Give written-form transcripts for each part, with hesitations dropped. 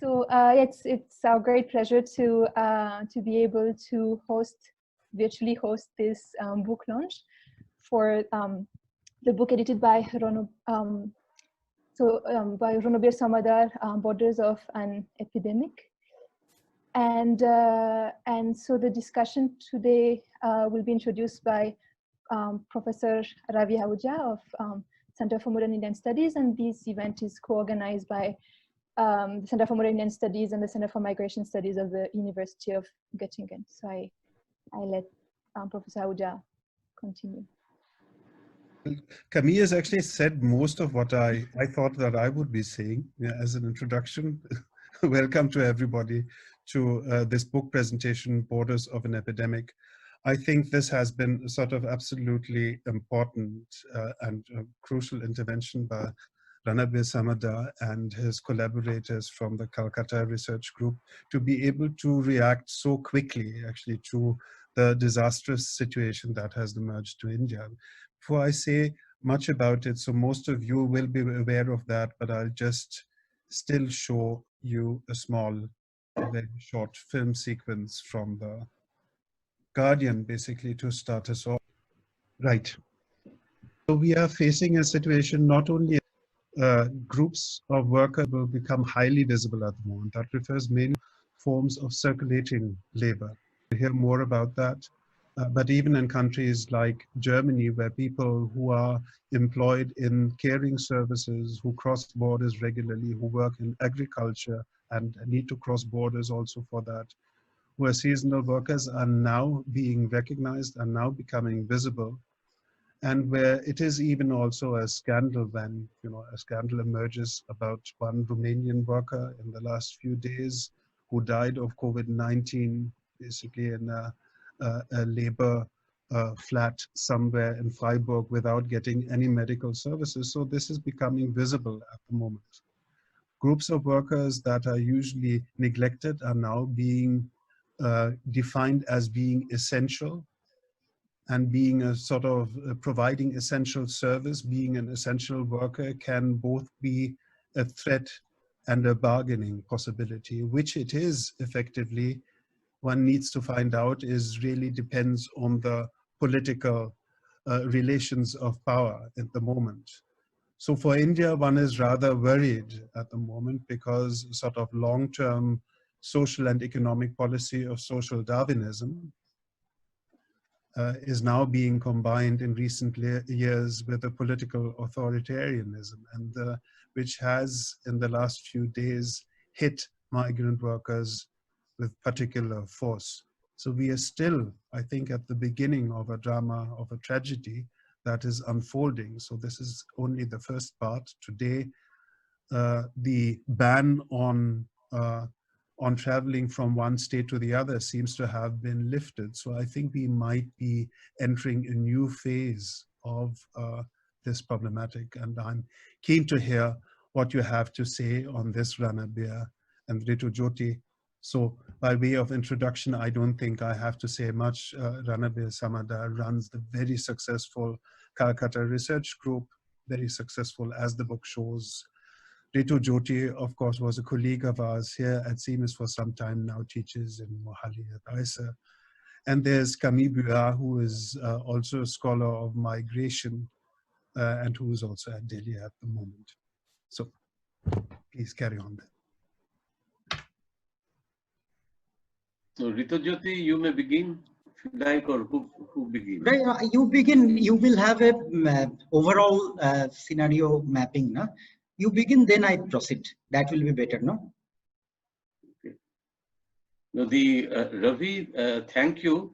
So it's our great pleasure to be able to virtually host this book launch for the book edited by by Ranabir Samadar, Borders of an Epidemic. And so the discussion today will be introduced by Professor Ravi Ahuja of Center for Modern Indian Studies, and this event is co-organized by the Center for Modern Indian Studies and the Center for Migration Studies of the University of Göttingen. So I let Professor Ahuja continue. Camille has actually said most of what I thought that I would be saying as an introduction. Welcome to everybody to this book presentation, Borders of an Epidemic. I think this has been sort of absolutely important and crucial intervention by Ranabir Samadar and his collaborators from the Calcutta Research Group to be able to react so quickly actually to the disastrous situation that has emerged to India. Before I say much about it, so most of you will be aware of that, but I'll just still show you a small, very short film sequence from the Guardian, basically, to start us off. Right. So we are facing a situation not only groups of workers will become highly visible at the moment. That refers mainly to forms of circulating labor. We'll hear more about that. But even in countries like Germany, where people who are employed in caring services, who cross borders regularly, who work in agriculture and need to cross borders also for that, who are seasonal workers, are now being recognized and now becoming visible. And where it is even also a scandal when, a scandal emerges about one Romanian worker in the last few days who died of COVID-19, basically in a labor flat somewhere in Freiburg without getting any medical services. So this is becoming visible at the moment. Groups of workers that are usually neglected are now being defined as being essential, and being a sort of providing essential service, being an essential worker can both be a threat and a bargaining possibility, which it is effectively. One needs to find out is really depends on the political relations of power at the moment. So for India, one is rather worried at the moment because sort of long-term social and economic policy of social Darwinism is now being combined in recent years with a political authoritarianism, and which has in the last few days hit migrant workers with particular force. So we are still, I think, at the beginning of a drama, of a tragedy that is unfolding. So this is only the first part. Today, the ban on traveling from one state to the other seems to have been lifted. So I think we might be entering a new phase of this problematic. And I'm keen to hear what you have to say on this, Ranabir and Ritu Jyoti. So by way of introduction, I don't think I have to say much. Ranabir Samadar runs the very successful Calcutta Research Group, very successful as the book shows. Ritu Jyoti, of course, was a colleague of ours here at CMIS for some time now, teaches in Mohali at ISA. And there's Camille Buat, who is also a scholar of migration and who is also at Delhi at the moment. So please carry on then. So Ritu Jyoti, you may begin, if you like, or who begins? Right, you begin. You will have a overall scenario mapping, no? You begin, then I proceed. That will be better, no? Okay. No, Ravi, thank you.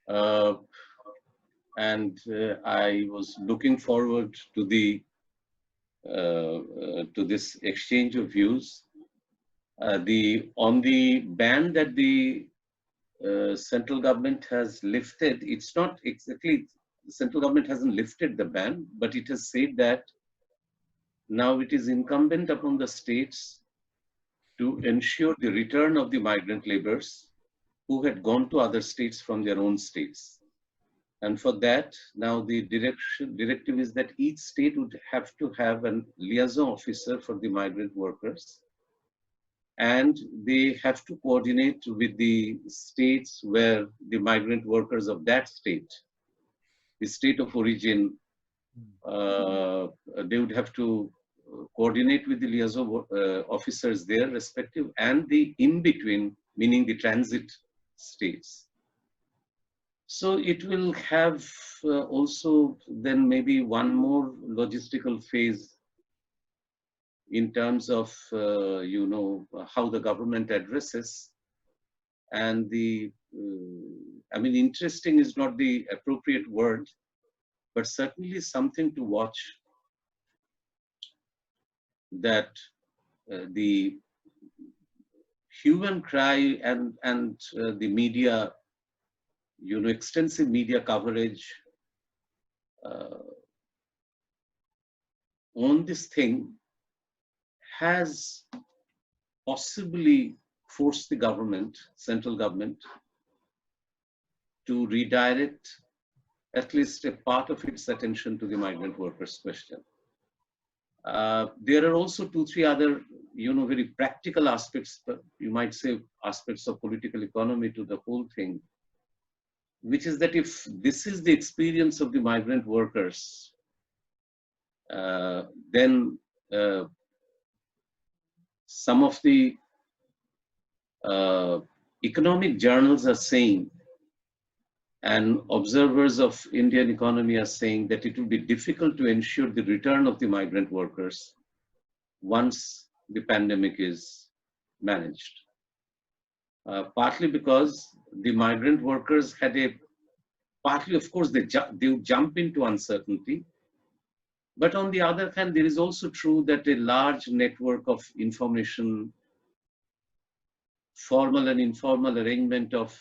And I was looking forward to this exchange of views. On the ban that the central government has lifted, it's not exactly, the central government hasn't lifted the ban, but it has said that now it is incumbent upon the states to ensure the return of the migrant laborers who had gone to other states from their own states. And for that, now the directive is that each state would have to have a liaison officer for the migrant workers. and they have to coordinate with the states where the migrant workers of that state, the state of origin, they would have to coordinate with the liaison officers there respective, and the in-between, meaning the transit states. So it will have also then maybe one more logistical phase in terms of, you know, how the government addresses. And the, I mean, interesting is not the appropriate word, but certainly something to watch, that the human cry and the media, you know, extensive media coverage on this thing has possibly forced the government, central government, to redirect at least a part of its attention to the migrant workers question. There are also 2-3 other, you know, very practical aspects, you might say aspects of political economy to the whole thing, which is that if this is the experience of the migrant workers, then some of the economic journals are saying, and observers of Indian economy are saying, that it will be difficult to ensure the return of the migrant workers once the pandemic is managed. Partly because the migrant workers had partly of course they would jump into uncertainty, but on the other hand, there is also true that a large network of information, formal and informal arrangement of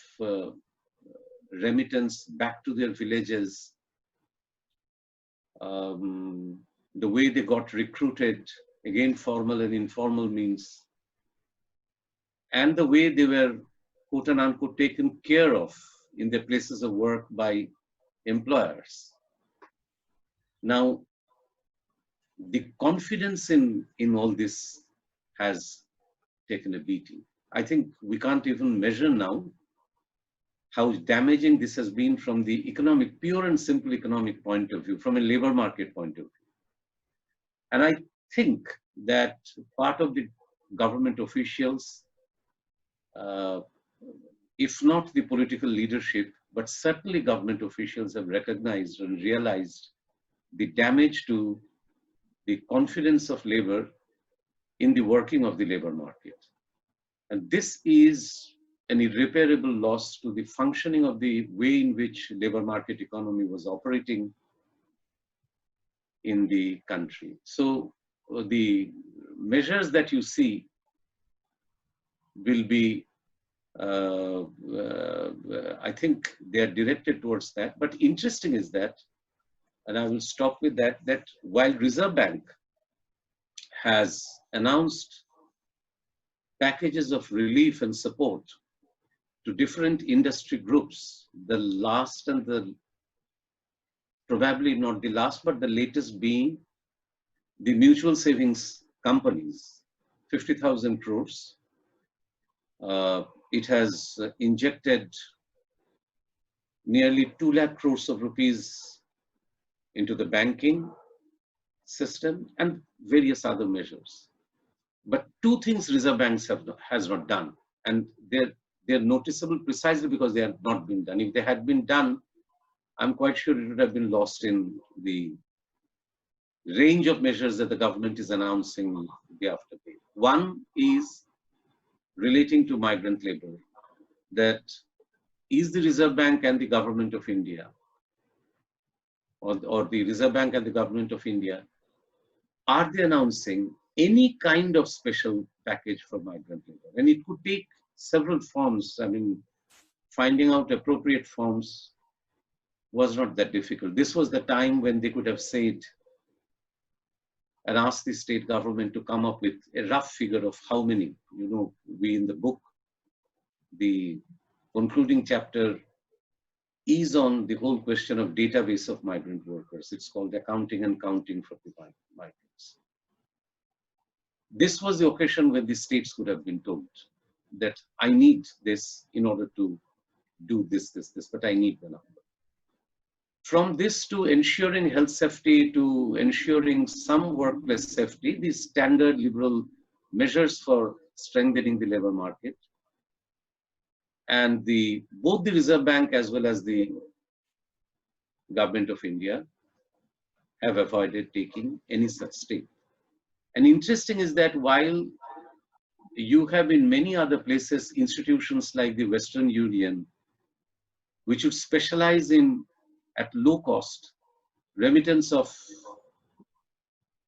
remittance back to their villages, the way they got recruited, again formal and informal means, and the way they were quote and unquote taken care of in their places of work by employers. Now, the confidence in all this has taken a beating. I think we can't even measure now how damaging this has been from the economic, pure and simple economic point of view, from a labor market point of view. And I think that part of the government officials, if not the political leadership, but certainly government officials have recognized and realized the damage to the confidence of labor in the working of the labor market. And this is an irreparable loss to the functioning of the way in which labor market economy was operating in the country. So the measures that you see will be, I think they are directed towards that. But interesting is that, and I will stop with that, that while Reserve Bank has announced packages of relief and support to different industry groups, the last and the, probably not the last, but the latest being the mutual savings companies, 50,000 crores. It has injected nearly 2 lakh crores of rupees into the banking system and various other measures. But 2 things Reserve Banks has not done, and they're noticeable precisely because they have not been done. If they had been done, I'm quite sure it would have been lost in the range of measures that the government is announcing day after day. One is relating to migrant labor, that is the Reserve Bank and the government of India, or the Reserve Bank and the government of India, are they announcing any kind of special package for migrant labor? And it could take several forms. I mean, finding out appropriate forms was not that difficult. This was the time when they could have said and asked the state government to come up with a rough figure of how many. You know, we in the book, the concluding chapter is on the whole question of database of migrant workers. It's called Accounting and Counting for the Migrants. this was the occasion when the states could have been told that I need this in order to do this, but I need the number. From this to ensuring health safety to ensuring some workplace safety, these standard liberal measures for strengthening the labor market, and both the Reserve Bank as well as the Government of India have avoided taking any such step. And interesting is that while you have in many other places institutions like the Western Union, which would specialize in, at low cost, remittance of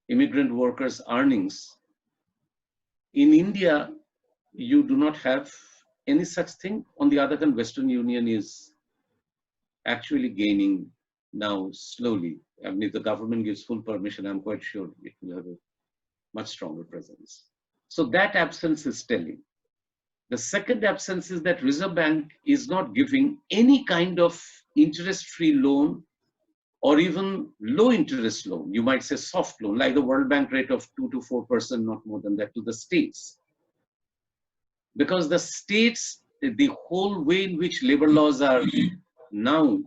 immigrant workers' earnings, in India, you do not have any such thing. On the other hand, Western Union is actually gaining now slowly. I mean, if the government gives full permission, I'm quite sure it will have a much stronger presence. So that absence is telling. The second absence is that Reserve Bank is not giving any kind of interest-free loan or even low interest loan. You might say soft loan, like the World Bank rate of 2 to 4%, not more than that, to the states. Because the states, the whole way in which labor laws are now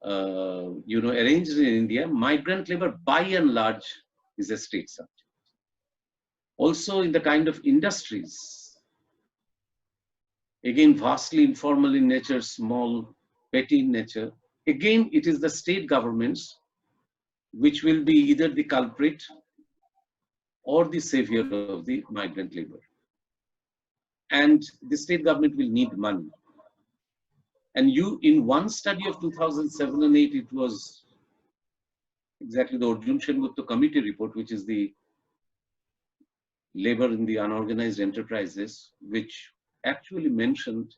arranged in India, migrant labor by and large is a state subject. Also in the kind of industries, again vastly informal in nature, small, petty in nature, again it is the state governments which will be either the culprit or the savior of the migrant labor. And the state government will need money. And in one study of 2007 and 8, it was exactly the Arjun Sengupta committee report, which is the labor in the unorganized enterprises, which actually mentioned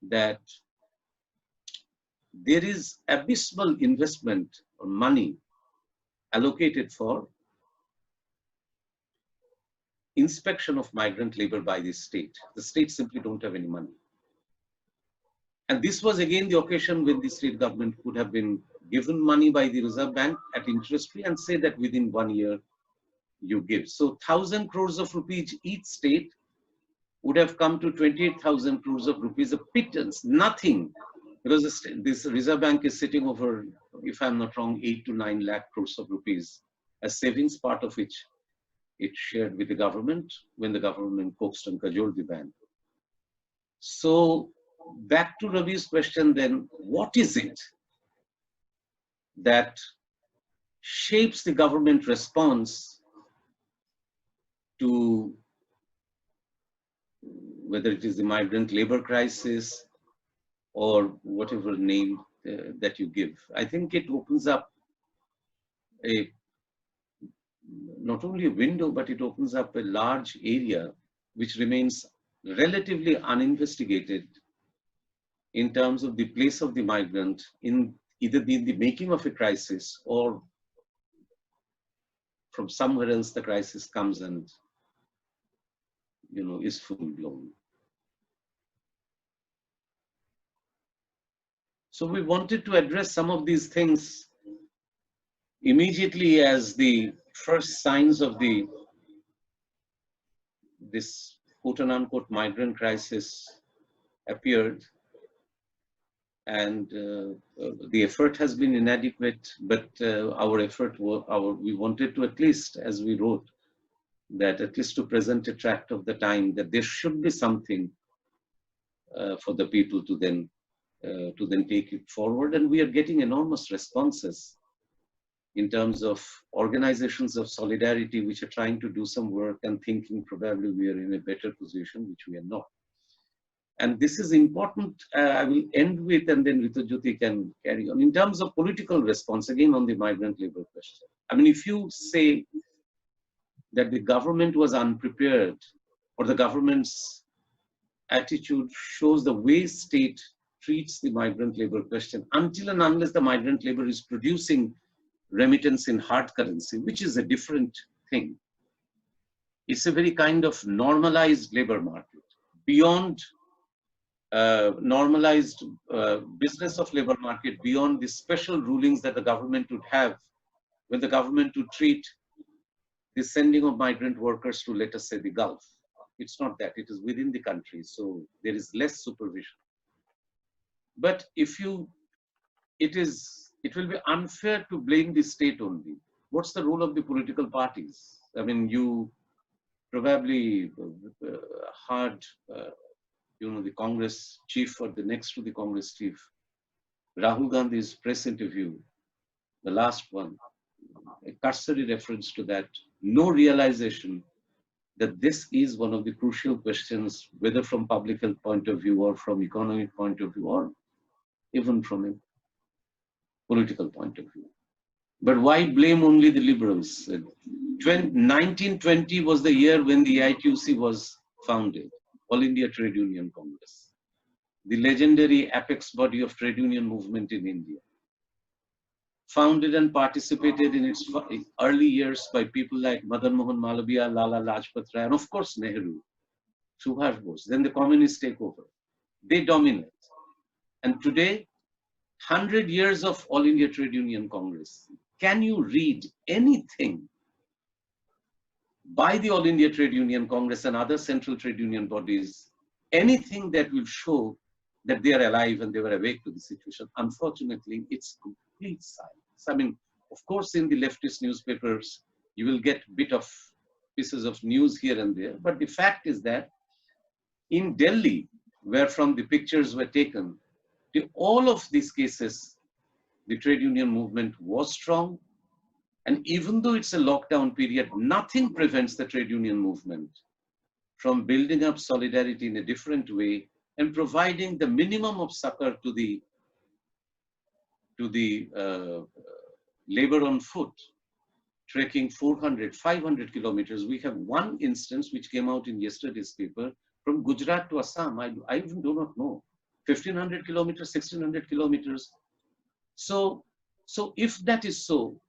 that there is abysmal investment or money allocated for inspection of migrant labor by the state. The state simply don't have any money. And this was again the occasion when the state government could have been given money by the Reserve Bank at interest free and say that within 1 year you give. So 1,000 crores of rupees each state would have come to 28,000 crores of rupees, a pittance, nothing. Because this Reserve Bank is sitting over, if I'm not wrong, 8 to 9 lakh crores of rupees as savings, part of which it shared with the government when the government coaxed and cajoled the bank. So back to Ravi's question then, what is it that shapes the government response to whether it is the migrant labor crisis or whatever name that you give? I think it opens up not only a window, but it opens up a large area which remains relatively uninvestigated in terms of the place of the migrant in either the making of a crisis or from somewhere else the crisis comes and is full blown. So we wanted to address some of these things immediately as the first signs of this quote unquote migrant crisis appeared. And the effort has been inadequate, but our effort, we wanted to at least, as we wrote, that at least to present a tract of the time, that there should be something for the people to then take it forward. And we are getting enormous responses in terms of organizations of solidarity, which are trying to do some work and thinking probably we are in a better position, which we are not. And this is important. I will end with, and then Ritu-Jyoti can carry on. In terms of political response, again on the migrant labor question. I mean, if you say that the government was unprepared, or the government's attitude shows the way state treats the migrant labor question, until and unless the migrant labor is producing remittance in hard currency, which is a different thing. It's a very kind of normalized labor market, beyond normalized business of labor market, beyond the special rulings that the government would have when the government would treat the sending of migrant workers to, let us say, the Gulf. It's not that, it is within the country, so there is less supervision. But if you, it will be unfair to blame the state only. What's the role of the political parties? I mean, you probably heard, the Congress chief, or the next to the Congress chief, Rahul Gandhi's press interview, the last one, a cursory reference to that, no realization that this is one of the crucial questions, whether from public health point of view or from economic point of view or even from a political point of view. But why blame only the liberals? 1920 was the year when the AITUC was founded, All India Trade Union Congress, the legendary apex body of trade union movement in India. Founded and participated in its early years by people like Madan Mohan Malviya, Lala Lajpat Rai, and of course Nehru, Subhash Bose. Then the communists take over. They dominate. And today, 100 years of All India Trade Union Congress. Can you read anything by the All India Trade Union Congress and other central trade union bodies, anything that will show that they are alive and they were awake to the situation? Unfortunately, it's complete silence. I mean, of course, in the leftist newspapers, you will get bit of pieces of news here and there. But the fact is that in Delhi, where from the pictures were taken, all of these cases, the trade union movement was strong. And even though it's a lockdown period, nothing prevents the trade union movement from building up solidarity in a different way and providing the minimum of succor to the labor on foot, trekking 400, 500 kilometers. We have one instance which came out in yesterday's paper from Gujarat to Assam. I even do not know. 1,500 kilometers, 1,600 kilometers. So if that is so,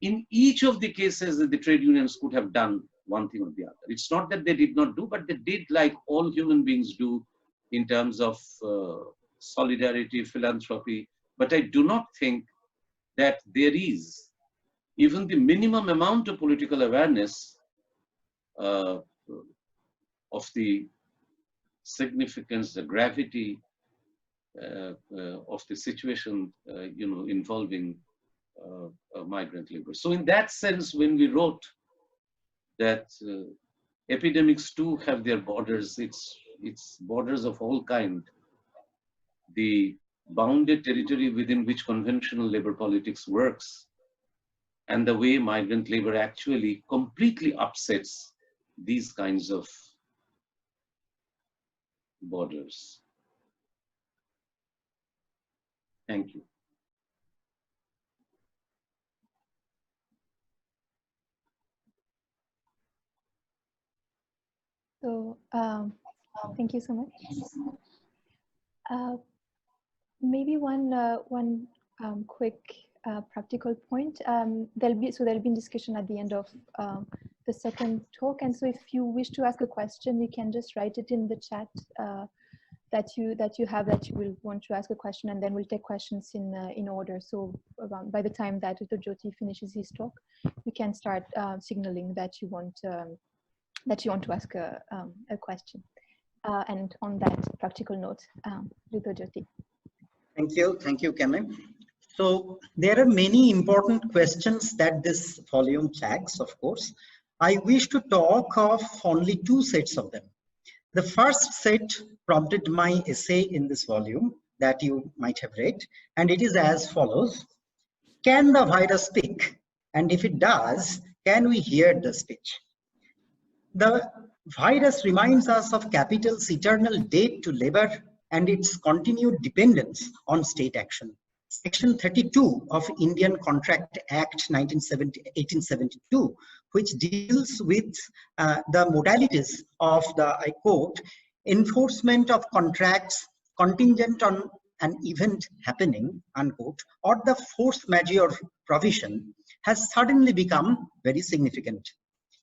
in each of the cases that the trade unions could have done one thing or the other. It's not that they did not do, but they did like all human beings do in terms of solidarity, philanthropy. But I do not think that there is even the minimum amount of political awareness of the significance, the gravity of the situation, involving migrant labor. So in that sense, when we wrote that epidemics too have their borders, it's borders of all kind, the bounded territory within which conventional labor politics works, and the way migrant labor actually completely upsets these kinds of borders. Thank you. So thank you so much. Maybe one quick practical point. There'll be discussion at the end of the second talk, and so if you wish to ask a question, you can just write it in the chat that you will want to ask a question, and then we'll take questions in order. So by the time that Jyoti finishes his talk, you can start signaling that you want to ask a question. And on that practical note, Jyoti. Thank you, Kemen. So there are many important questions that this volume flags, of course. I wish to talk of only two sets of them. The first set prompted my essay in this volume that you might have read, and it is as follows. Can the virus speak? And if it does, can we hear the speech? The virus reminds us of capital's eternal debt to labor and its continued dependence on state action. Section 32 of Indian Contract Act 1872, which deals with the modalities of the, I quote, enforcement of contracts contingent on an event happening, unquote, or the force majeure provision, has suddenly become very significant.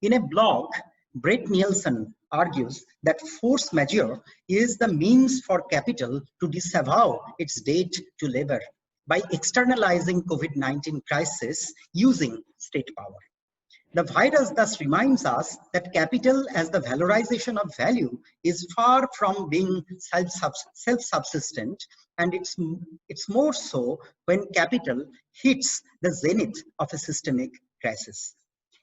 In a blog, Brett Nielsen argues that force majeure is the means for capital to disavow its debt to labor by externalizing COVID-19 crisis using state power. The virus thus reminds us that capital as the valorization of value is far from being self-subsistent, and it's more so when capital hits the zenith of a systemic crisis.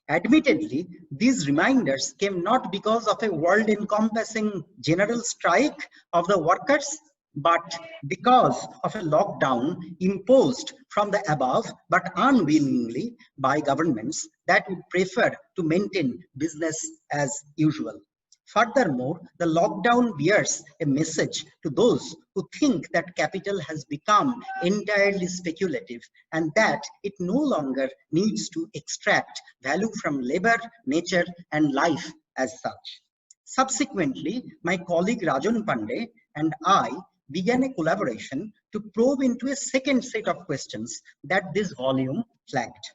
Admittedly, these reminders came not because of a world-encompassing general strike of the workers, but because of a lockdown imposed from the above, but unwillingly by governments that would prefer to maintain business as usual. Furthermore, the lockdown bears a message to those who think that capital has become entirely speculative and that it no longer needs to extract value from labor, nature, and life as such. Subsequently, my colleague Rajan Pandey and I began a collaboration to probe into a second set of questions that this volume flagged.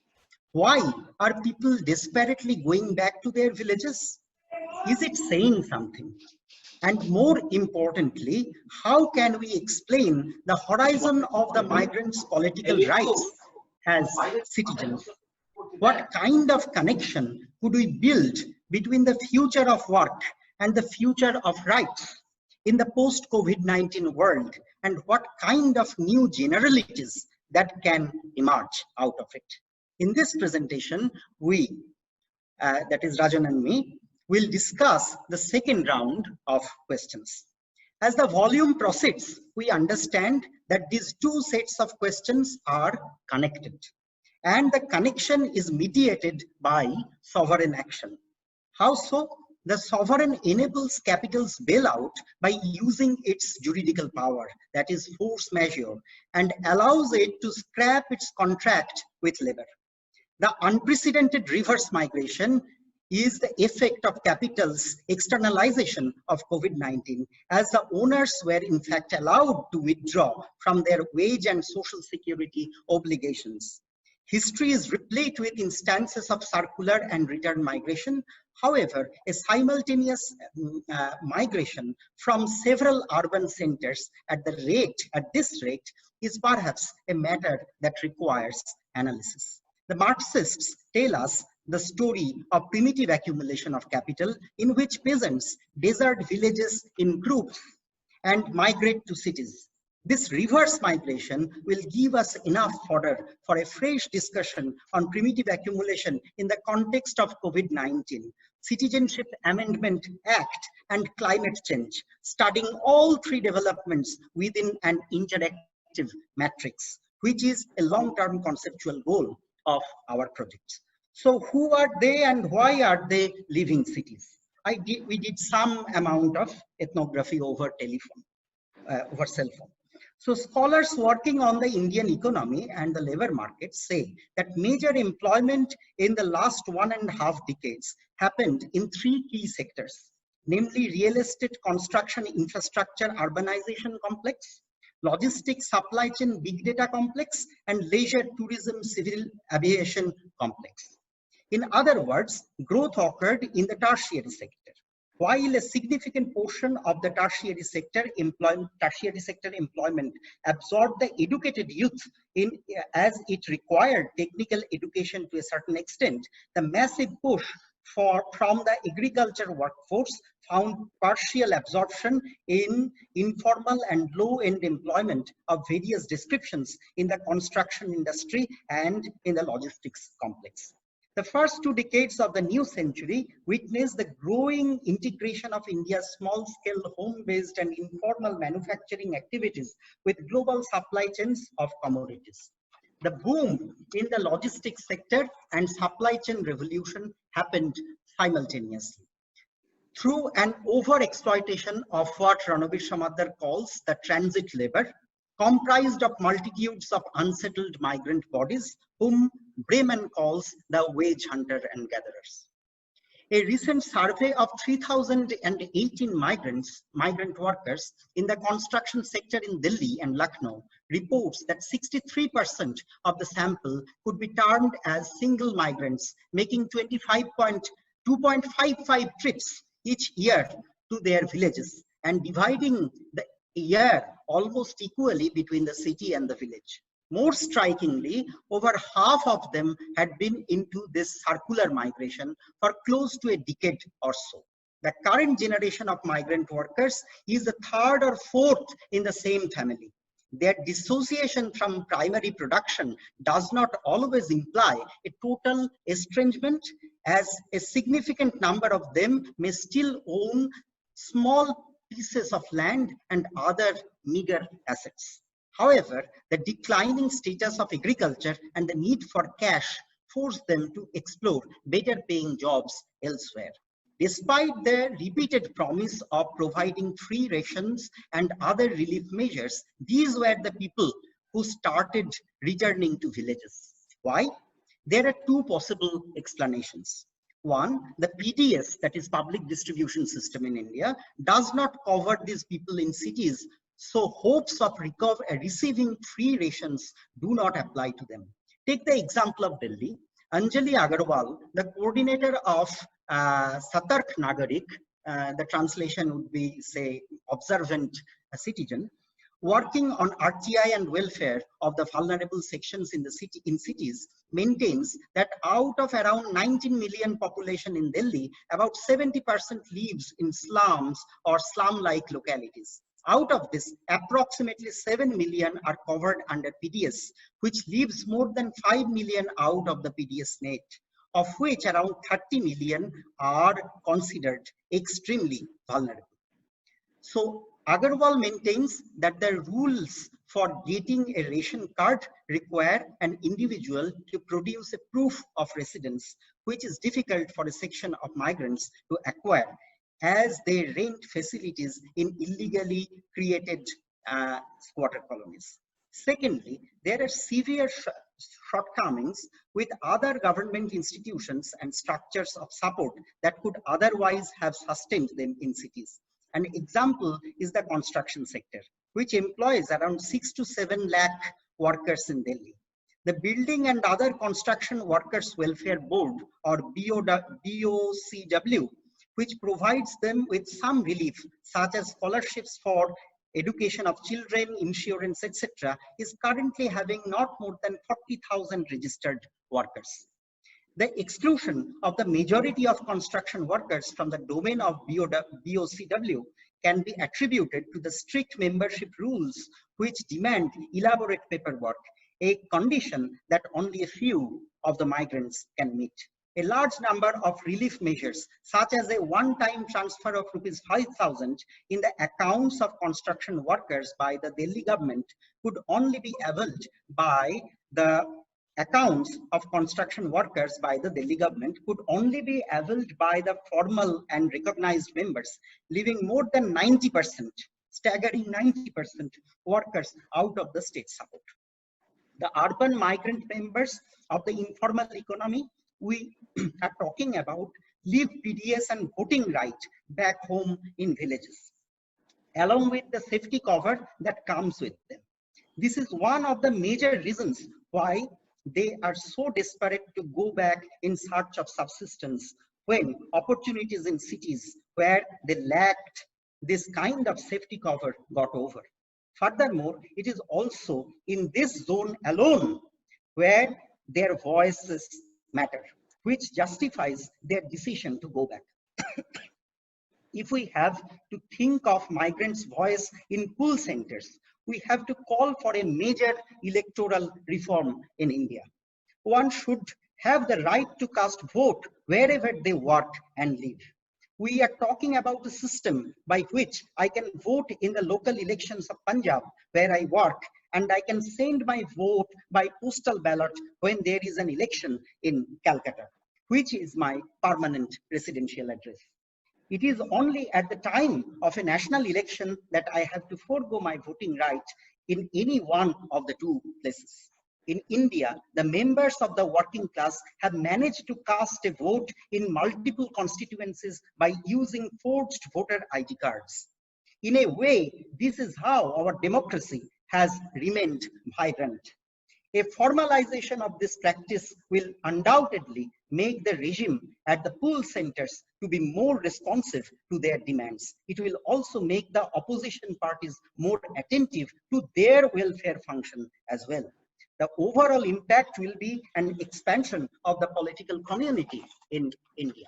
Why are people desperately going back to their villages? Is it saying something? And more importantly, how can we explain the horizon of the migrants' political rights as citizens? What kind of connection could we build between the future of work and the future of rights in the post-COVID-19 world, and what kind of new generalities that can emerge out of it? In this presentation, we, that is Rajan and me, will discuss the second round of questions. As the volume proceeds, we understand that these two sets of questions are connected, and the connection is mediated by sovereign action. How so? The sovereign enables capital's bailout by using its juridical power, that is force majeure, and allows it to scrap its contract with labor. The unprecedented reverse migration is the effect of capital's externalization of COVID-19, as the owners were in fact allowed to withdraw from their wage and social security obligations. History is replete with instances of circular and return migration. However, a simultaneous migration from several urban centers at this rate is perhaps a matter that requires analysis. The Marxists tell us the story of primitive accumulation of capital, in which peasants desert villages in groups and migrate to cities. This reverse migration will give us enough fodder for a fresh discussion on primitive accumulation in the context of COVID-19, Citizenship Amendment Act, and climate change, studying all three developments within an interactive matrix, which is a long-term conceptual goal of our project. So who are they and why are they leaving cities? We did some amount of ethnography over telephone, over cell phone. So scholars working on the Indian economy and the labor market say that major employment in the last 1.5 decades happened in three key sectors, namely real estate, construction, infrastructure, urbanization complex, logistics, supply chain, big data complex, and leisure, tourism, civil aviation complex. In other words, growth occurred in the tertiary sector. While a significant portion of the tertiary sector employment absorbed the educated youth as it required technical education to a certain extent, the massive push from the agriculture workforce found partial absorption in informal and low-end employment of various descriptions in the construction industry and in the logistics complex. The first 2 decades of the new century witnessed the growing integration of India's small-scale home-based and informal manufacturing activities with global supply chains of commodities. The boom in the logistics sector and supply chain revolution happened simultaneously. Through an over-exploitation of what Ranabir Samadar calls the transit labor, comprised of multitudes of unsettled migrant bodies, whom Bremen calls the wage hunter and gatherers. A recent survey of 3,018 migrant workers in the construction sector in Delhi and Lucknow reports that 63% of the sample could be termed as single migrants, making 2.55 trips each year to their villages and dividing the year almost equally between the city and the village. More strikingly, over half of them had been into this circular migration for close to a decade or so. The current generation of migrant workers is the third or fourth in the same family. Their dissociation from primary production does not always imply a total estrangement, as a significant number of them may still own small pieces of land and other meager assets. However, the declining status of agriculture and the need for cash forced them to explore better paying jobs elsewhere. Despite their repeated promise of providing free rations and other relief measures, these were the people who started returning to villages. Why? There are two possible explanations. One, the PDS, that is public distribution system in India, does not cover these people in cities, so hopes of receiving free rations do not apply to them. Take the example of Delhi. Anjali Agarwal, the coordinator of Satark Nagarik, the translation would be, say, observant citizen, working on RTI and welfare of the vulnerable sections in the cities, maintains that out of around 19 million population in Delhi, about 70% lives in slums or slum-like localities. Out of this, approximately 7 million are covered under PDS, which leaves more than 5 million out of the PDS net, of which around 30 million are considered extremely vulnerable. So Agarwal maintains that the rules for getting a ration card require an individual to produce a proof of residence, which is difficult for a section of migrants to acquire, as they rent facilities in illegally created squatter colonies. Secondly, there are severe shortcomings with other government institutions and structures of support that could otherwise have sustained them in cities. An example is the construction sector, which employs around 6 to 7 lakh workers in Delhi. The Building and Other Construction Workers Welfare Board, or BOCW, which provides them with some relief, such as scholarships for education of children, insurance, etc., is currently having not more than 40,000 registered workers. The exclusion of the majority of construction workers from the domain of BOCW can be attributed to the strict membership rules, which demand elaborate paperwork, a condition that only a few of the migrants can meet. A large number of relief measures, such as a one-time transfer of rupees 5,000 in the accounts of construction workers by the Delhi government, could only be availed by the accounts of construction workers by the Delhi government could only be availed by the formal and recognized members, leaving more than 90%, staggering 90% workers out of the state support. The urban migrant members of the informal economy we are talking about leave PDS and voting right back home in villages, along with the safety cover that comes with them. This is one of the major reasons why they are so desperate to go back in search of subsistence when opportunities in cities where they lacked this kind of safety cover got over. Furthermore, it is also in this zone alone where their voices matter, which justifies their decision to go back. If we have to think of migrants' voice in pool centers, we have to call for a major electoral reform in India. One should have the right to cast vote wherever they work and live. We are talking about a system by which I can vote in the local elections of Punjab, where I work, and I can send my vote by postal ballot when there is an election in Calcutta, which is my permanent residential address. It is only at the time of a national election that I have to forego my voting right in any one of the two places. In India, the members of the working class have managed to cast a vote in multiple constituencies by using forged voter ID cards. In a way, this is how our democracy has remained vibrant. A formalization of this practice will undoubtedly make the regime at the pool centers to be more responsive to their demands. It will also make the opposition parties more attentive to their welfare function as well. The overall impact will be an expansion of the political community in India.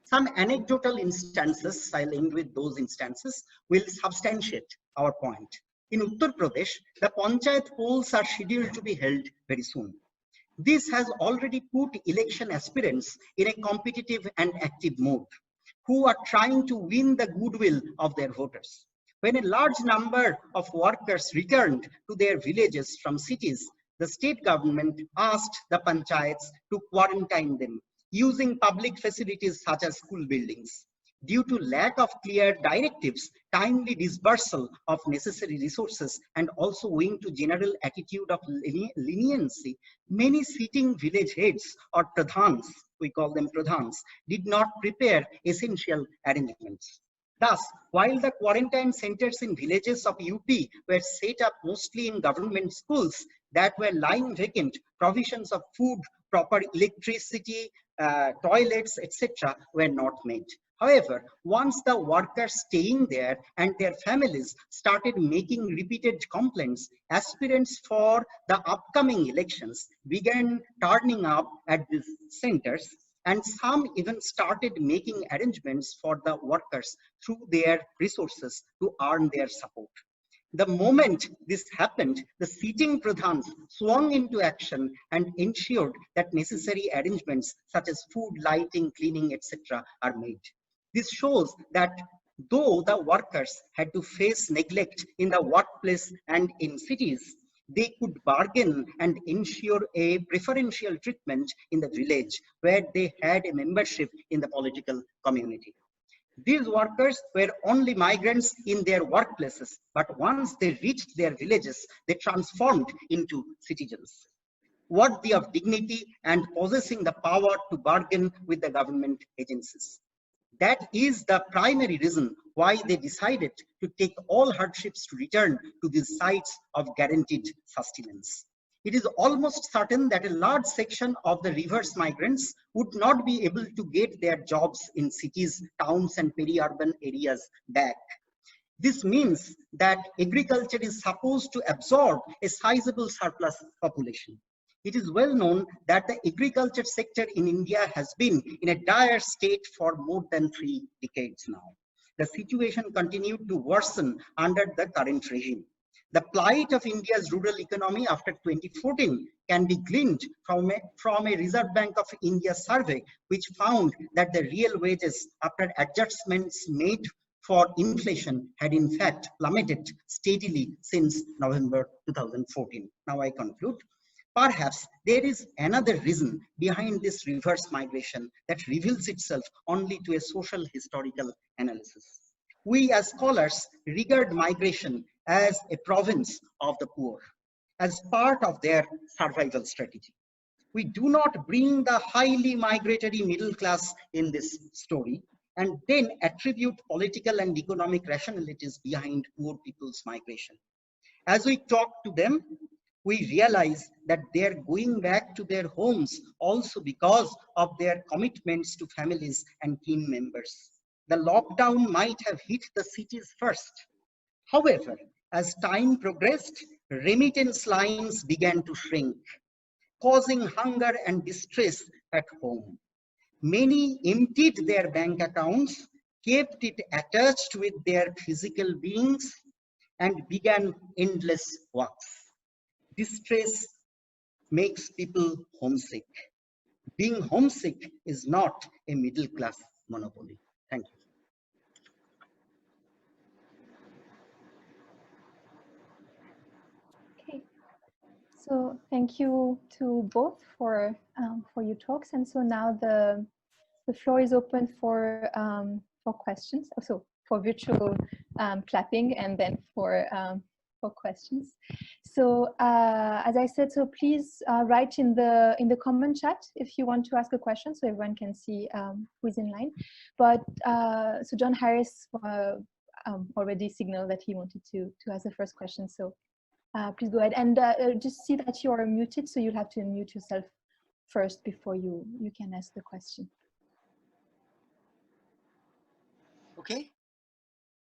Some anecdotal instances, I'll end with those instances, will substantiate our point. In Uttar Pradesh, the Panchayat polls are scheduled to be held very soon. This has already put election aspirants in a competitive and active mode, who are trying to win the goodwill of their voters. When a large number of workers returned to their villages from cities, the state government asked the panchayats to quarantine them using public facilities such as school buildings. Due to lack of clear directives, timely disbursal of necessary resources, and also owing to general attitude of leniency, many sitting village heads or pradhans, we call them pradhans, did not prepare essential arrangements. Thus, while the quarantine centers in villages of UP were set up mostly in government schools that were lying vacant, provisions of food, proper electricity, toilets, etc. were not made. However, once the workers staying there and their families started making repeated complaints, aspirants for the upcoming elections began turning up at these centers, and some even started making arrangements for the workers through their resources to earn their support. The moment this happened, the sitting pradhans swung into action and ensured that necessary arrangements such as food, lighting, cleaning, etc. are made. This shows that though the workers had to face neglect in the workplace and in cities, they could bargain and ensure a preferential treatment in the village where they had a membership in the political community. These workers were only migrants in their workplaces, but once they reached their villages, they transformed into citizens, worthy of dignity and possessing the power to bargain with the government agencies. That is the primary reason why they decided to take all hardships to return to these sites of guaranteed sustenance. It is almost certain that a large section of the reverse migrants would not be able to get their jobs in cities, towns, and peri-urban areas back. This means that agriculture is supposed to absorb a sizable surplus population. It is well known that the agriculture sector in India has been in a dire state for more than 3 decades now. The situation continued to worsen under the current regime. The plight of India's rural economy after 2014 can be gleaned from a Reserve Bank of India survey, which found that the real wages after adjustments made for inflation had in fact plummeted steadily since November 2014. Now I conclude. Perhaps there is another reason behind this reverse migration that reveals itself only to a social historical analysis. We as scholars regard migration as a province of the poor, as part of their survival strategy. We do not bring the highly migratory middle class in this story and then attribute political and economic rationalities behind poor people's migration. As we talk to them, we realize that they're going back to their homes also because of their commitments to families and team members. The lockdown might have hit the cities first. However, as time progressed, remittance lines began to shrink, causing hunger and distress at home. Many emptied their bank accounts, kept it attached with their physical beings, and began endless walks. Distress makes people homesick. Being homesick is not a middle class monopoly. Thank you. Okay, so thank you to both for your talks, and so now the floor is open for questions. Also for virtual clapping, and then for questions. So as I said, so please write in the comment chat if you want to ask a question, so everyone can see who's in line. But so John Harris already signaled that he wanted to ask the first question. So please go ahead, and just see that you are muted, so you'll have to unmute yourself first before you can ask the question. Okay.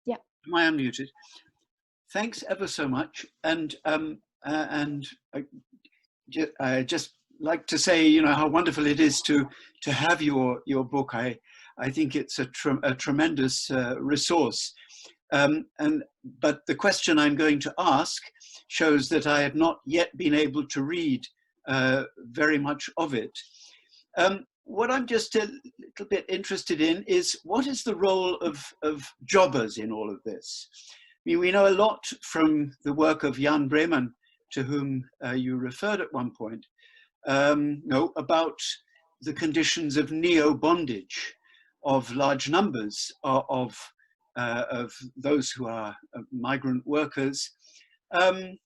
Yeah. Am I unmuted? Thanks ever so much, and I just like to say, you know, how wonderful it is to have your book. I think it's a tremendous resource. But the question I'm going to ask shows that I have not yet been able to read very much of it. What I'm just a little bit interested in is, what is the role of jobbers in all of this? I mean, we know a lot from the work of Jan Breman, to whom you referred at one point, about the conditions of neo-bondage, of large numbers of those who are migrant workers. You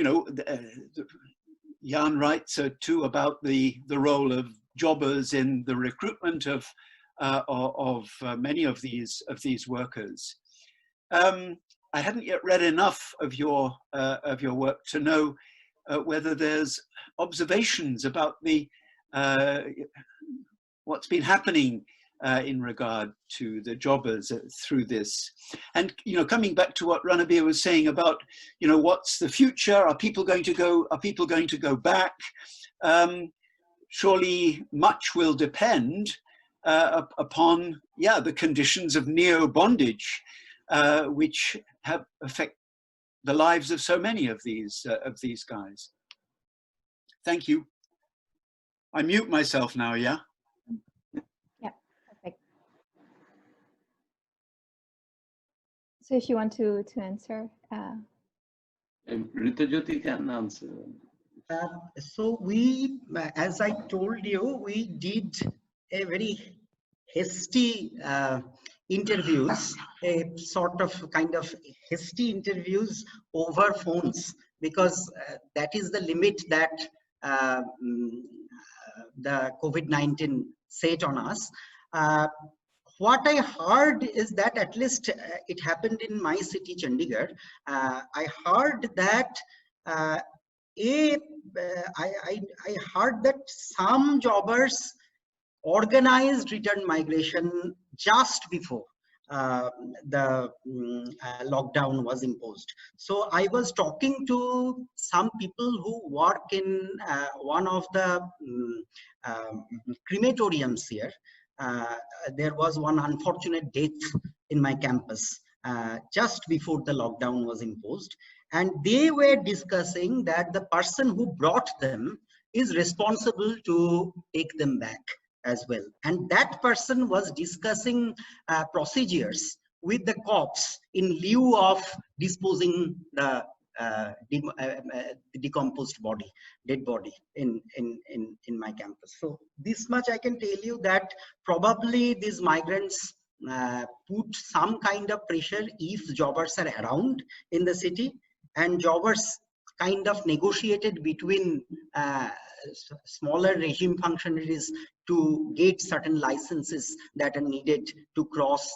know, Jan writes too about the role of jobbers in the recruitment of many of these workers. I hadn't yet read enough of your work to know whether there's observations about the what's been happening in regard to the jobbers through this. And, you know, coming back to what Ranabir was saying about, you know, what's the future? Are people going to go back? Surely much will depend upon, the conditions of neo-bondage, which affect the lives of so many of these guys. Thank you. I mute myself now, yeah? Yeah, perfect. So if you want to answer. Ritajyoti can answer. So we, as I told you, we did a very hasty interviews, a sort of kind of hasty interviews over phones, because that is the limit that the COVID-19 set on us. What I heard is that, at least it happened in my city, Chandigarh. I heard that I heard that some jobbers organized return migration just before the lockdown was imposed. So I was talking to some people who work in one of the crematoriums here. There was one unfortunate death in my campus just before the lockdown was imposed, and they were discussing that the person who brought them is responsible to take them back as well, and that person was discussing procedures with the cops in lieu of disposing the decomposed body, dead body in my campus. So this much I can tell you, that probably these migrants put some kind of pressure if jobbers are around in the city, and jobbers kind of negotiated between smaller regime functionaries to get certain licenses that are needed to cross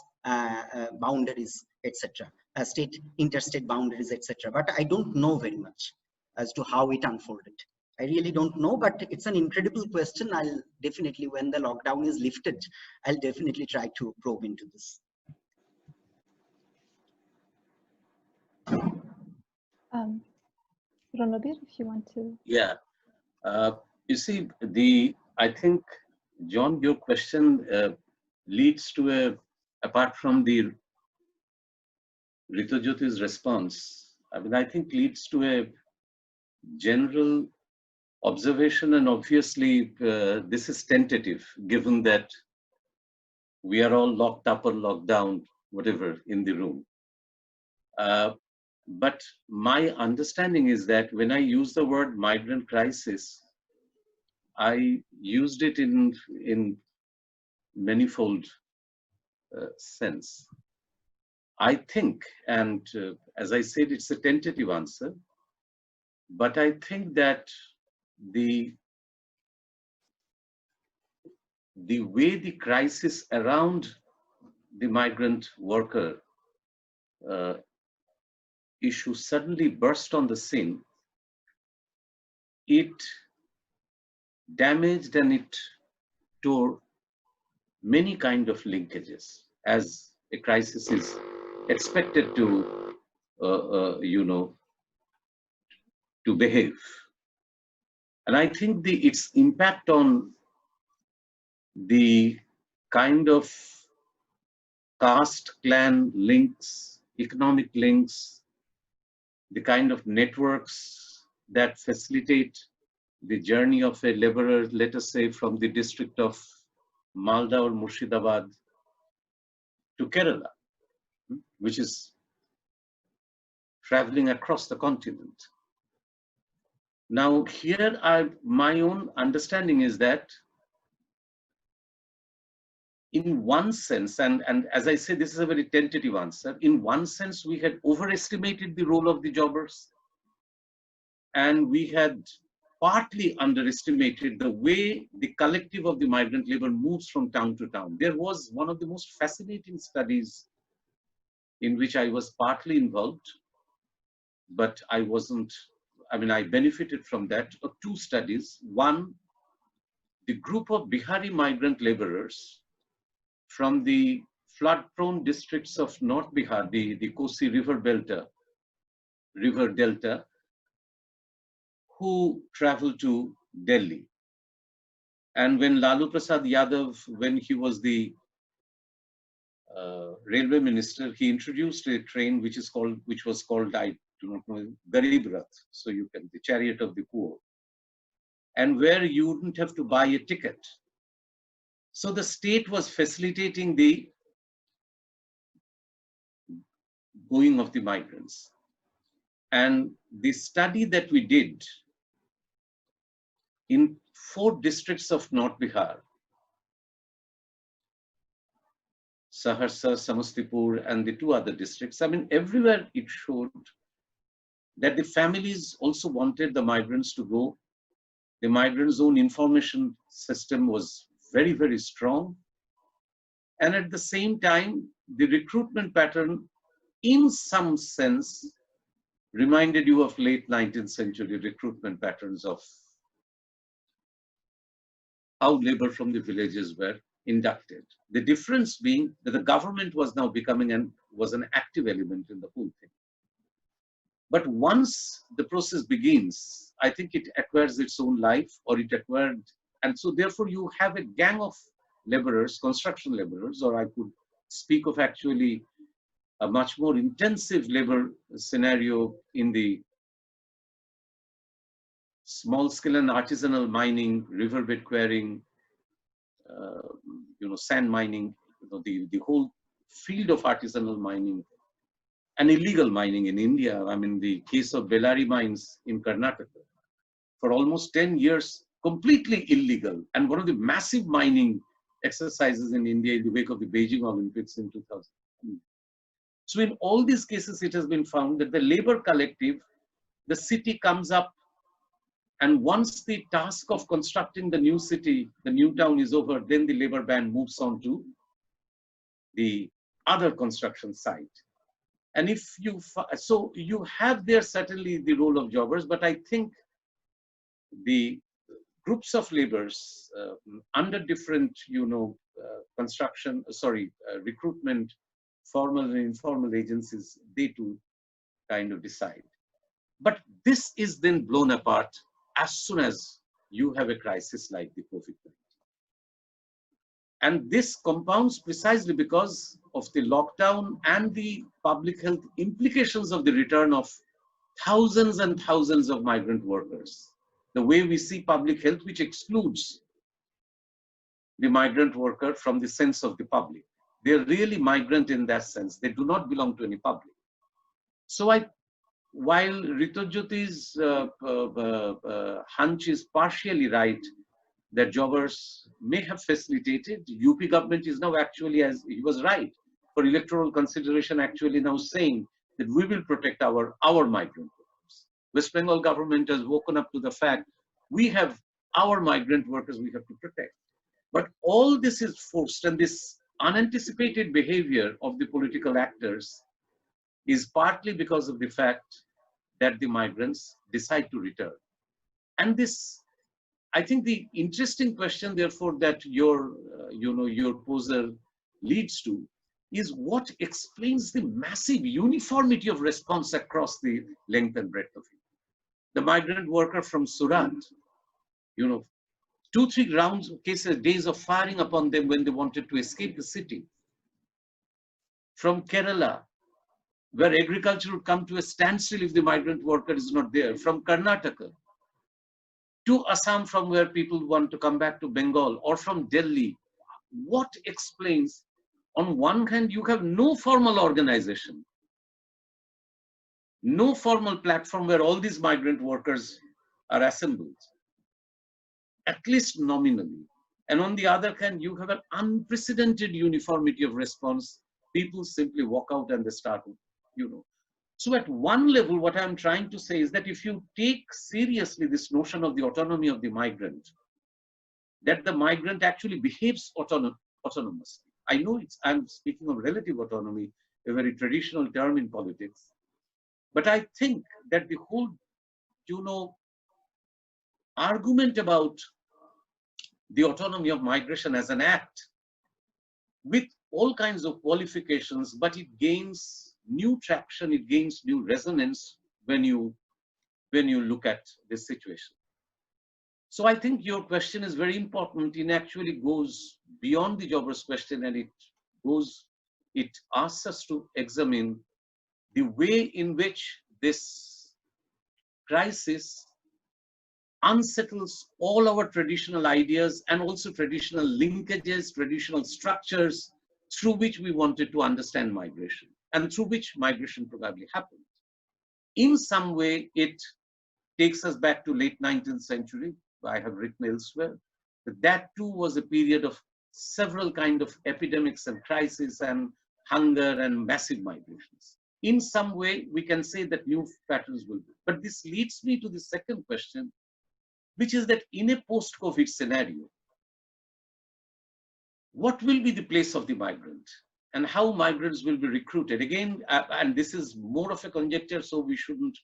boundaries, etc., state, interstate boundaries, etc. But I don't know very much as to how it unfolded. I really don't know, but it's an incredible question. I'll definitely, when the lockdown is lifted, I'll definitely try to probe into this. Ranabir, if you want to. Yeah. You see, I think, John, your question leads to apart from the Ritajyoti's response, I mean, I think leads to a general observation, and obviously this is tentative, given that we are all locked up or locked down, whatever, in the room. But my understanding is that when I use the word migrant crisis, I used it in manifold sense. I think, and as I said, it's a tentative answer, but I think that the way the crisis around the migrant worker issue suddenly burst on the scene, it damaged and it tore many kind of linkages, as a crisis is expected to, to behave. And I think its impact on the kind of caste, clan links, economic links, the kind of networks that facilitate the journey of a laborer, let us say from the district of Malda or Murshidabad to Kerala, which is traveling across the continent. Now here, my own understanding is that in one sense, and as I say, this is a very tentative answer, in one sense we had overestimated the role of the jobbers, and we had partly underestimated the way the collective of the migrant labor moves from town to town. There was one of the most fascinating studies in which I was partly involved, but I benefited from that, of two studies. One, the group of Bihari migrant laborers from the flood-prone districts of North Bihar, the Kosi river delta, who traveled to Delhi. And when Lalu Prasad Yadav, when he was the railway minister, he introduced a train which was called, I do not know, Garib Rath, so you can, the chariot of the poor, and where you wouldn't have to buy a ticket. So the state was facilitating the going of the migrants. And the study that we did in 4 districts of North Bihar, Saharsa, Samastipur, and the 2 other districts, everywhere it showed that the families also wanted the migrants to go. The migrants' own information system was very, very strong. And at the same time, the recruitment pattern, in some sense, reminded you of late 19th century recruitment patterns of how labor from the villages were inducted. The difference being that the government was now becoming an active element in the whole thing. But once the process begins, I think it acquires its own life, or it acquired, and so therefore you have a gang of laborers, construction laborers, or I could speak of actually a much more intensive labor scenario in the small scale and artisanal mining, riverbed quarrying, sand mining, the whole field of artisanal mining and illegal mining in India. The case of Bellary mines in Karnataka, for almost 10 years, completely illegal, and one of the massive mining exercises in India in the wake of the Beijing Olympics in 2000. So in all these cases, it has been found that the labor collective, the city comes up, and once the task of constructing the new city, the new town is over, then the labor band moves on to the other construction site. And so you have there certainly the role of jobbers, but I think the groups of laborers under different, recruitment, formal and informal agencies, they too kind of decide. But this is then blown apart as soon as you have a crisis like the COVID-19. And this compounds precisely because of the lockdown and the public health implications of the return of thousands and thousands of migrant workers. The way we see public health, which excludes the migrant worker from the sense of the public. They're really migrant in that sense. They do not belong to any public. So while Ritojyoti's hunch is partially right, that jobbers may have facilitated, UP government is now actually, as he was right, for electoral consideration, actually now saying that we will protect our migrant workers. West Bengal government has woken up to the fact we have our migrant workers we have to protect. But all this is forced, and this unanticipated behavior of the political actors is partly because of the fact that the migrants decide to return. And this, I think the interesting question, therefore, that your poser leads to is what explains the massive uniformity of response across the length and breadth of it. the migrant worker from Surat, 2-3 rounds of cases, days of firing upon them when they wanted to escape the city. From Kerala, where agriculture would come to a standstill if the migrant worker is not there. From Karnataka to Assam, from where people want to come back to Bengal, or from Delhi. What explains, on one hand, you have no formal organization, no formal platform where all these migrant workers are assembled, at least nominally. And on the other hand, you have an unprecedented uniformity of response. People simply walk out and they start, So at one level, what I'm trying to say is that if you take seriously this notion of the autonomy of the migrant, that the migrant actually behaves autonomously. I know I'm speaking of relative autonomy, a very traditional term in politics. But I think that the whole, argument about the autonomy of migration as an act, with all kinds of qualifications, but it gains new traction, it gains new resonance when you look at this situation. So I think your question is very important. It actually goes beyond the jobbers question, and it asks us to examine the way in which this crisis unsettles all our traditional ideas and also traditional linkages, traditional structures through which we wanted to understand migration and through which migration probably happened. In some way, it takes us back to late 19th century. I have written elsewhere that too was a period of several kinds of epidemics and crises and hunger and massive migrations. In some way, we can say that new patterns will be. But this leads me to the second question, which is that in a post-COVID scenario, what will be the place of the migrant and how migrants will be recruited? Again, and this is more of a conjecture, so we shouldn't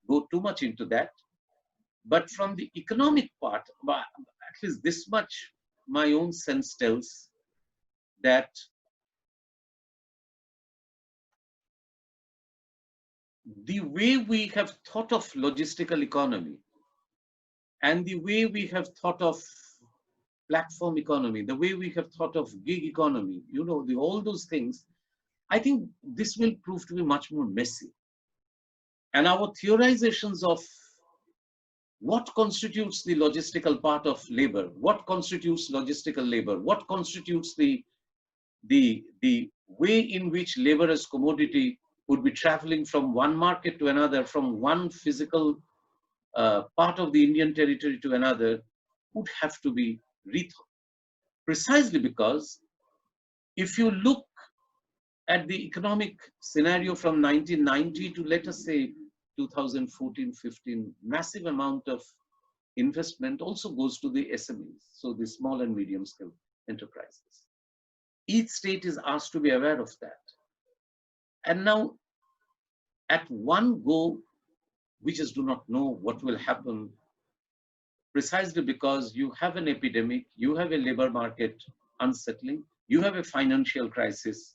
go too much into that. But from the economic part, at least this much, my own sense tells that the way we have thought of logistical economy and the way we have thought of platform economy, the way we have thought of gig economy, all those things, I think this will prove to be much more messy. And our theorizations of what constitutes the logistical part of labor, what constitutes logistical labor, what constitutes the way in which labor as commodity would be traveling from one market to another, from one physical part of the Indian territory to another, would have to be rethought. Precisely because if you look at the economic scenario from 1990 to, let us say, 2014-15, massive amount of investment also goes to the SMEs, so the small and medium scale enterprises. Each state is asked to be aware of that. And now, at one go, we just do not know what will happen, precisely because you have an epidemic, you have a labor market unsettling, you have a financial crisis,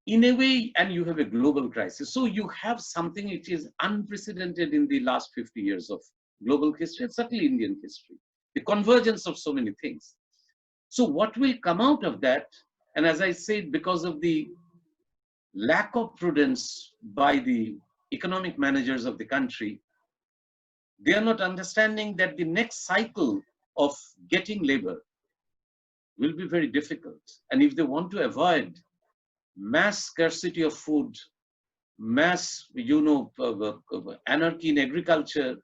in a way, and you have a global crisis. So you have something which is unprecedented in the last 50 years of global history, and certainly Indian history, the convergence of so many things. So what will come out of that, and as I said, because of the lack of prudence by the economic managers of the country, they are not understanding that the next cycle of getting labor will be very difficult. And if they want to avoid mass scarcity of food, mass, anarchy in agriculture,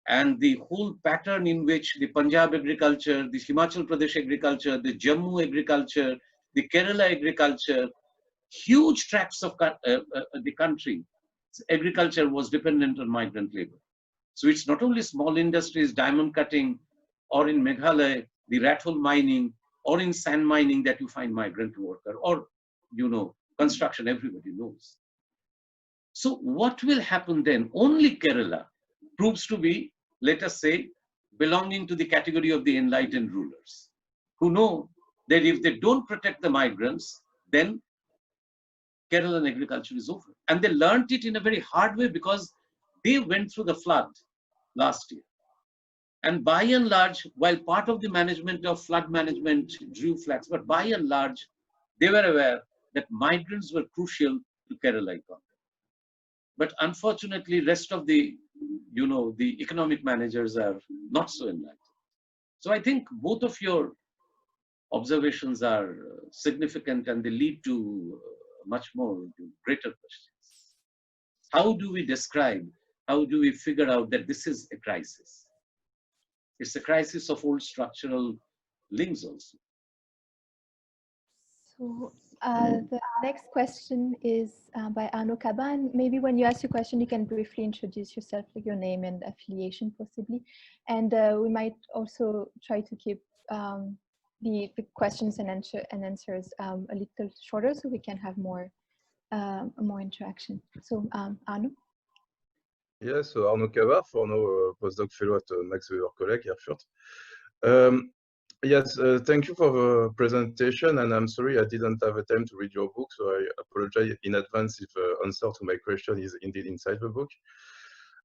and the whole pattern in which the Punjab agriculture, the Himachal Pradesh agriculture, the Jammu agriculture, the Kerala agriculture, huge tracts of the country, agriculture was dependent on migrant labor. So it's not only small industries, diamond cutting, or in Meghalaya, the rat hole mining, or in sand mining that you find migrant worker, or construction, everybody knows. So what will happen then? Only Kerala proves to be, let us say, belonging to the category of the enlightened rulers, who know that if they don't protect the migrants, then Kerala agriculture is over. And they learned it in a very hard way because they went through the flood last year. And by and large, while part of the management of flood management drew flags, but by and large, they were aware that migrants were crucial to Kerala economy. But unfortunately, rest of the, the economic managers are not so enlightened. So I think both of your observations are significant and they lead to much more, to greater questions. How do we describe, how do we figure out that this is a crisis? It's a crisis of old structural links also. So the next question is by Anu Kaban. Maybe when you ask your question, you can briefly introduce yourself, like your name and affiliation possibly. And we might also try to keep the questions and answers a little shorter so we can have more interaction. So Anu? Yes, so Arnaud Cavard, for now postdoc fellow at Max Weber College, Erfurt. Yes, thank you for the presentation, and I'm sorry I didn't have the time to read your book, so I apologize in advance if the answer to my question is indeed inside the book.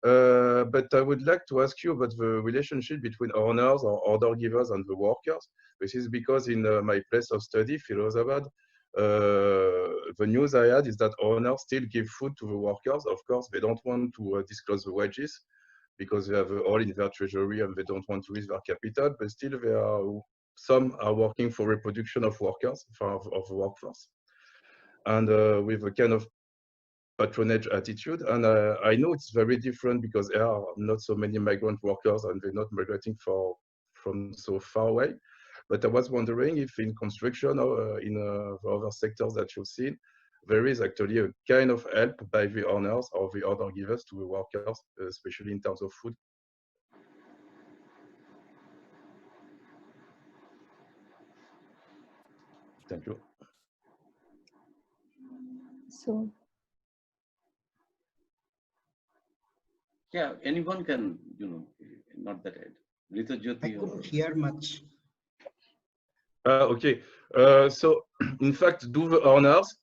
But I would like to ask you about the relationship between owners or order givers and the workers. This is because in my place of study, Firozabad, the news I had is that owners still give food to the workers. Of course, they don't want to disclose the wages because they have all in their treasury and they don't want to risk their capital, but still some are working for reproduction of workers, of the workforce. And with a kind of patronage attitude. And I know it's very different because there are not so many migrant workers and they're not migrating from so far away. But I was wondering if in construction or in the other sectors that you've seen, there is actually a kind of help by the owners or the order givers to the workers, especially in terms of food. Thank you. So yeah, anyone can, not that Ed. Rita Jyoti. I couldn't hear much. Okay, so in fact, do the owners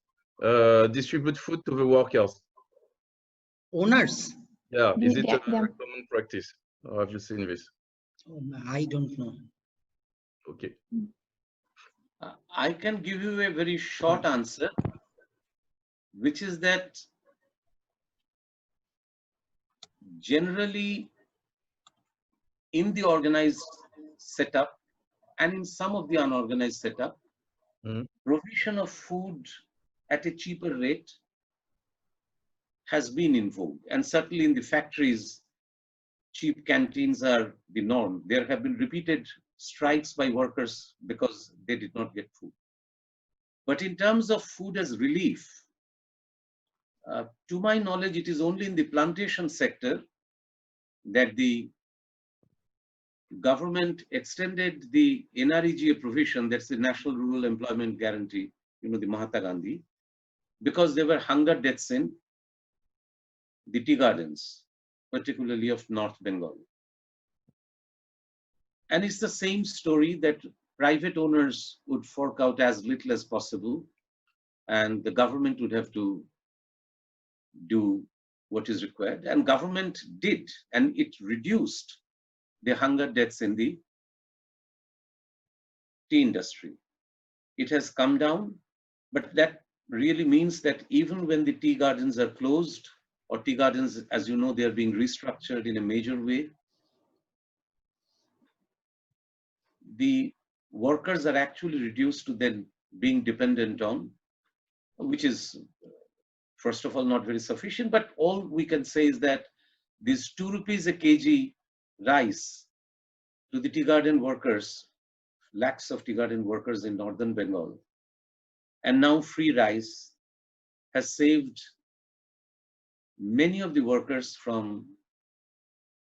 distribute food to the workers? Owners? Yeah, is it a yeah. common practice? Or have you seen this? I don't know. Okay. I can give you a very short answer, which is that generally in the organized setup and in some of the unorganized setup, provision of food at a cheaper rate has been in vogue. And certainly in the factories, cheap canteens are the norm. There have been repeated strikes by workers because they did not get food. But in terms of food as relief, to my knowledge, it is only in the plantation sector that the government extended the NREGA provision, that's the National Rural Employment Guarantee, the Mahatma Gandhi, because there were hunger deaths in the tea gardens, particularly of North Bengal. And it's the same story that private owners would fork out as little as possible, and the government would have to do what is required. And government did, and it reduced the hunger deaths in the tea industry. It has come down, but that really means that even when the tea gardens are closed, or tea gardens, as you know, they are being restructured in a major way, the workers are actually reduced to then being dependent on, which is, first of all, not very sufficient, but all we can say is that this 2 rupees a kg rice to the tea garden workers, lakhs of tea garden workers in northern Bengal, and now free rice has saved many of the workers from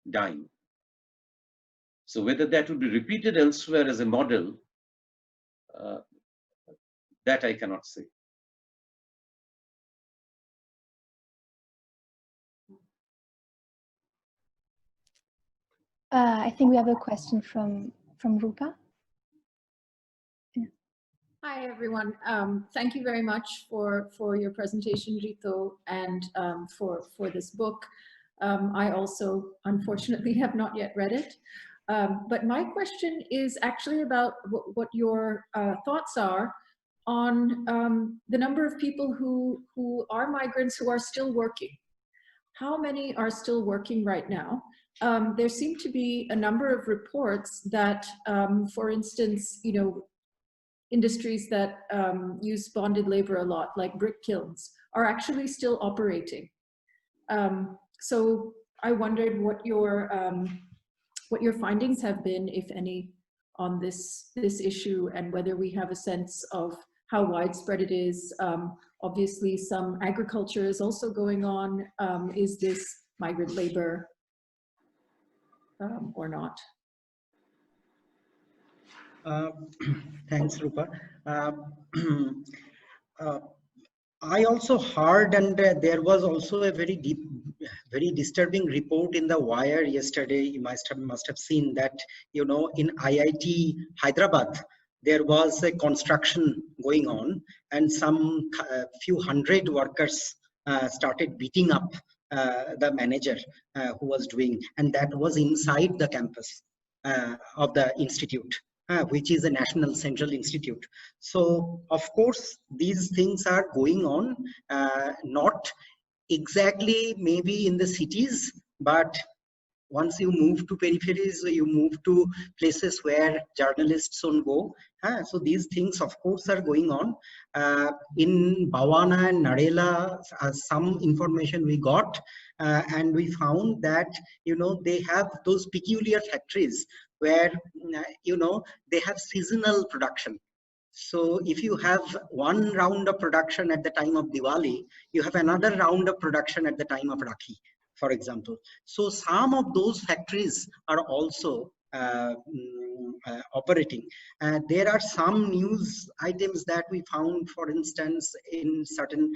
dying. So whether that would be repeated elsewhere as a model, that I cannot say. I think we have a question from Rupa. Yeah. Hi, everyone. Thank you very much for your presentation, Rito, and for this book. I also, unfortunately, have not yet read it. But my question is actually about what your thoughts are on the number of people who are migrants who are still working. How many are still working right now? There seem to be a number of reports that, for instance, industries that use bonded labor a lot, like brick kilns, are actually still operating. So I wondered what your findings have been, if any, on this issue, and whether we have a sense of how widespread it is. Obviously, some agriculture is also going on. Is this migrant labor or not? Thanks, Rupa. I also heard, and there was also a very disturbing report in the Wire yesterday. You must have seen that, in IIT Hyderabad, there was a construction going on, and some few hundred workers started beating up the manager who was doing, and that was inside the campus of the institute. Which is a national central institute. So of course these things are going on, not exactly maybe in the cities, but once you move to peripheries, you move to places where journalists don't go. So these things of course are going on. In Bawana and Narela, some information we got, and we found that they have those peculiar factories where they have seasonal production. So if you have one round of production at the time of Diwali, you have another round of production at the time of Rakhi, for example. So some of those factories are also operating. There are some news items that we found, for instance, in certain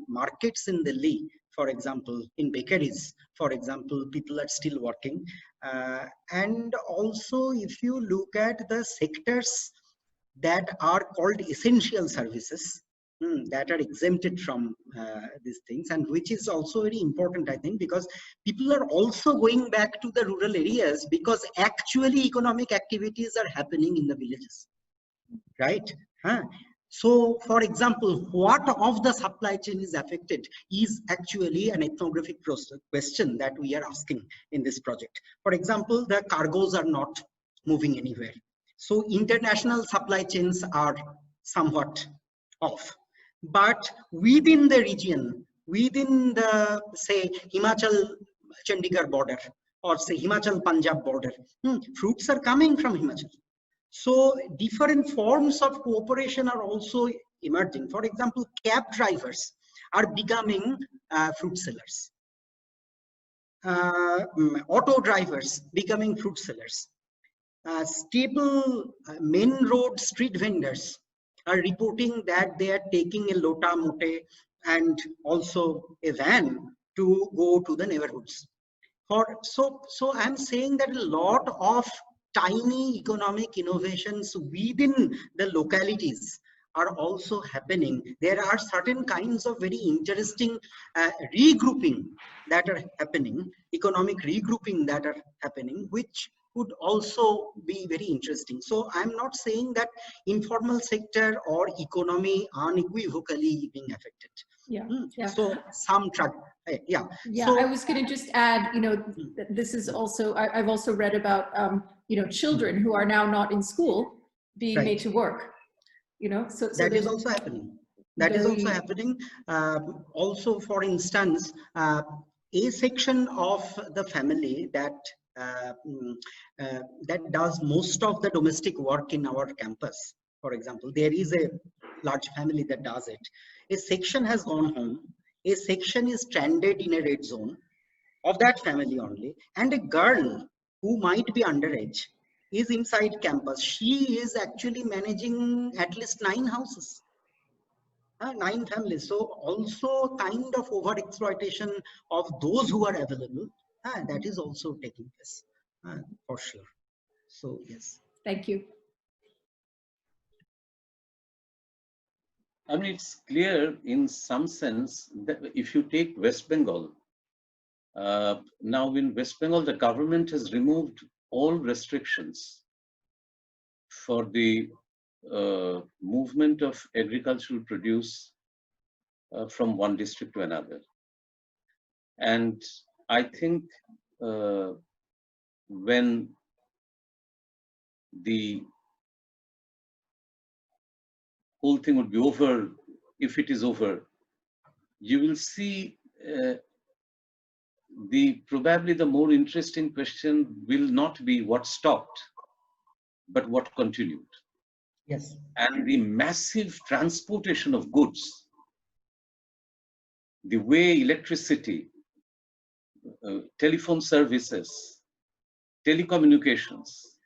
markets in Delhi, for example, in bakeries, for example, people are still working. And also, if you look at the sectors that are called essential services, that are exempted from these things, and which is also very important, I think, because people are also going back to the rural areas because actually economic activities are happening in the villages, right? So, for example, what of the supply chain is affected is actually an ethnographic question that we are asking in this project. For example, the cargoes are not moving anywhere. So international supply chains are somewhat off. But within the region, within the, say, Himachal Chandigarh border, or say Himachal Punjab border, fruits are coming from Himachal. So different forms of cooperation are also emerging. For example, cab drivers are becoming fruit sellers. Auto drivers becoming fruit sellers. Stable main road street vendors are reporting that they are taking a lota mote and also a van to go to the neighborhoods. So I'm saying that a lot of tiny economic innovations within the localities are also happening. There are certain kinds of very interesting regrouping that are happening, economic regrouping that are happening, which would also be very interesting. So I'm not saying that informal sector or economy unequivocally being affected. Yeah. So some track. Yeah. So I was going to just add, this is also, I've also read about, children who are now not in school being made to work, so that is also happening. That is also happening. Also, for instance, a section of the family that does most of the domestic work in our campus, for example, there is a large family that does it. A section has gone home. A section is stranded in a red zone of that family only, and a girl who might be underage is inside campus. She is actually managing at least 9 houses, 9 families. So also kind of over exploitation of those who are available, that is also taking place for sure. So yes. Thank you. I mean, it's clear in some sense that if you take West Bengal, Now in West Bengal, the government has removed all restrictions for the movement of agricultural produce from one district to another. And I think when the whole thing would be over, if it is over, you will see probably the more interesting question will not be what stopped, but what continued. Yes. And the massive transportation of goods, the way electricity, telephone services, telecommunications,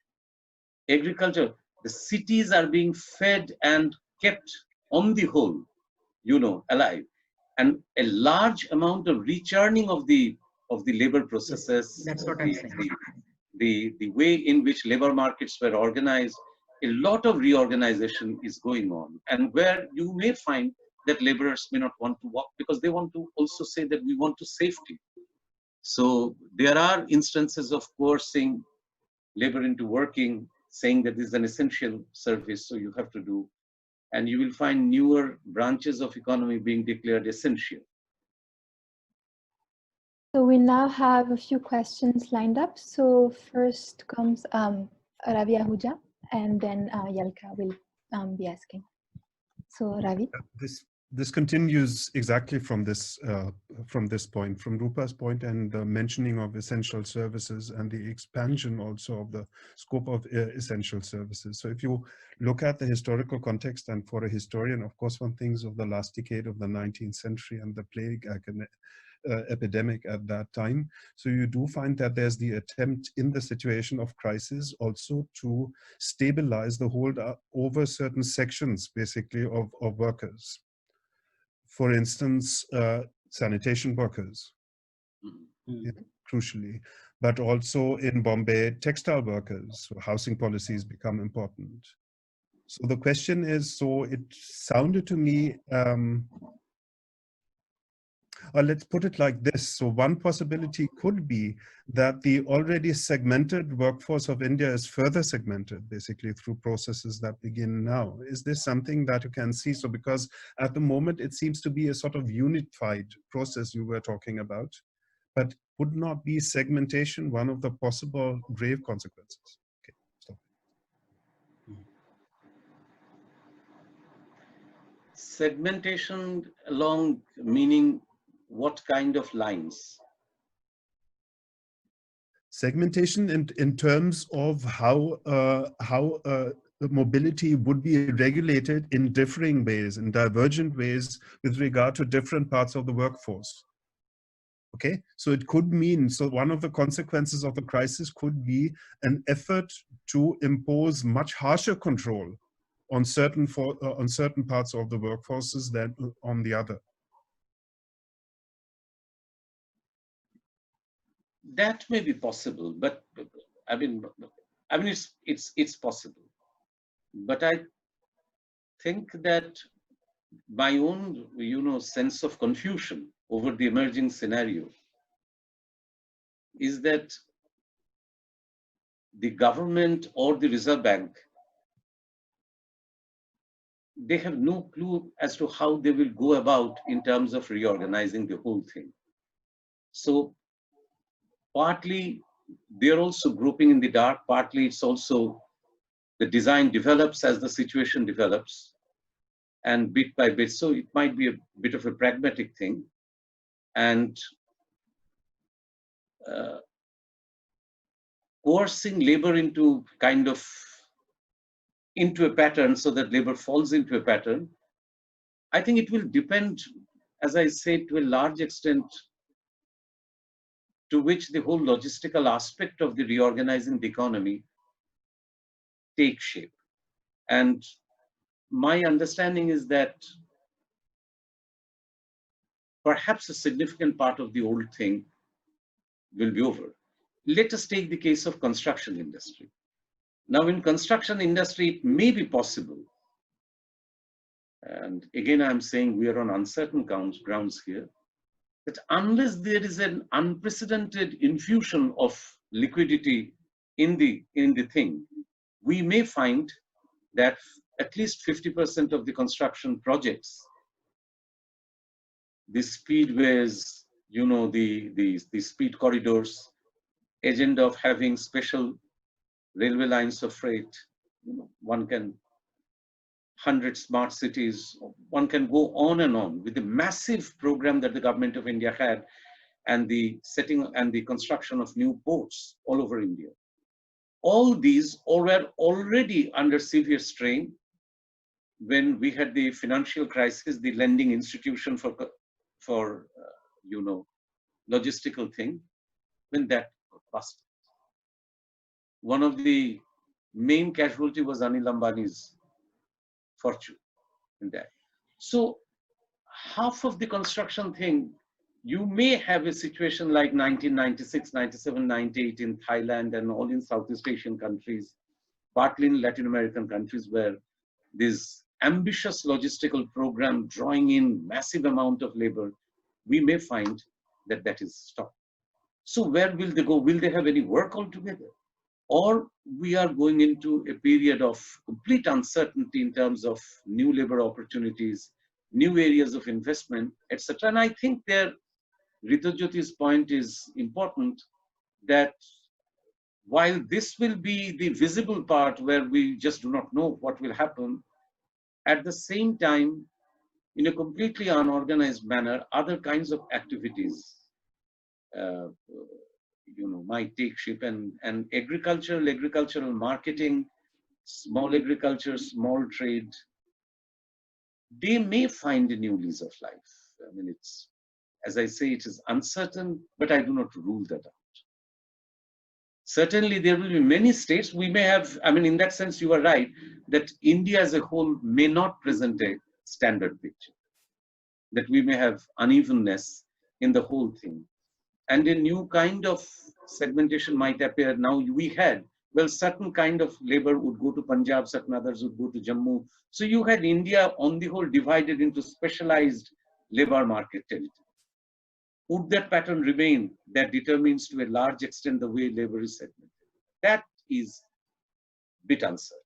agriculture, the cities are being fed and kept on the whole, alive. And a large amount of rechurning of the labor processes, that's what I'm saying. The way in which labor markets were organized, a lot of reorganization is going on, and where you may find that laborers may not want to work because they want to also say that we want to safety. So there are instances of coercing labor into working, saying that this is an essential service, so you have to do. And you will find newer branches of economy being declared essential. So we now have a few questions lined up. So first comes Ravi Ahuja, and then Yalka will be asking. So Ravi. This continues exactly from this point, from Rupa's point, and the mentioning of essential services and the expansion also of the scope of essential services. So if you look at the historical context, and for a historian, of course, one thinks of the last decade of the 19th century and the plague epidemic at that time. So you do find that there's the attempt in the situation of crisis also to stabilize the hold over certain sections, basically, of workers. For instance, sanitation workers, crucially, but also in Bombay, textile workers. So housing policies become important. So the question is, so it sounded to me, let's put it like this. So one possibility could be that the already segmented workforce of India is further segmented, basically through processes that begin now. Is this something that you can see? So because at the moment, it seems to be a sort of unified process you were talking about, but would not be segmentation one of the possible grave consequences? Okay, stop. Segmentation along, meaning what kind of lines? Segmentation in terms of how mobility would be regulated in differing ways, in divergent ways with regard to different parts of the workforce. Okay, so it could mean, so one of the consequences of the crisis could be an effort to impose much harsher control on certain parts of the workforces than on the other. That may be possible, but I mean, it's possible. But I think that my own, sense of confusion over the emerging scenario is that the government or the Reserve Bank, they have no clue as to how they will go about in terms of reorganizing the whole thing. So partly they're also groping in the dark, partly it's also the design develops as the situation develops and bit by bit. So it might be a bit of a pragmatic thing. And coercing labor into a pattern so that labor falls into a pattern, I think it will depend, as I said, to a large extent, to which the whole logistical aspect of the reorganizing the economy take shape. And my understanding is that perhaps a significant part of the old thing will be over. Let us take the case of construction industry. Now in construction industry, it may be possible, and again I'm saying we are on uncertain grounds here, that unless there is an unprecedented infusion of liquidity in the thing, we may find that at least 50% of the construction projects, the speedways, you know, the speed corridors, agenda of having special railway lines of freight, you know, 100 smart cities, one can go on and on with the massive program that the government of India had, and the setting and the construction of new ports all over India. All these were already under severe strain when we had the financial crisis, the lending institution for you know, logistical thing, when that busted. One of the main casualty was Anil Ambani's fortune in that. So half of the construction thing, you may have a situation like 1996, 97, 98 in Thailand and all in Southeast Asian countries, partly in Latin American countries, where this ambitious logistical program drawing in massive amount of labor, we may find that that is stopped. So where will they go? Will they have any work altogether? Or we are going into a period of complete uncertainty in terms of new labor opportunities, new areas of investment, etc. And I think there, Ritojyoti's point is important, that while this will be the visible part where we just do not know what will happen, at the same time, in a completely unorganized manner, other kinds of activities you know, might take shape, and agricultural marketing, small agriculture, small trade, they may find a new lease of life. I mean, it's, as I say, it is uncertain, but I do not rule that out. Certainly, there will be many states we may have, I mean, in that sense, you are right, that India as a whole may not present a standard picture, that we may have unevenness in the whole thing. And a new kind of segmentation might appear. Now we had, well, certain kind of labor would go to Punjab, certain others would go to Jammu. So you had India on the whole divided into specialized labor market territory. Would that pattern remain? That determines to a large extent the way labor is segmented. That is a bit uncertain.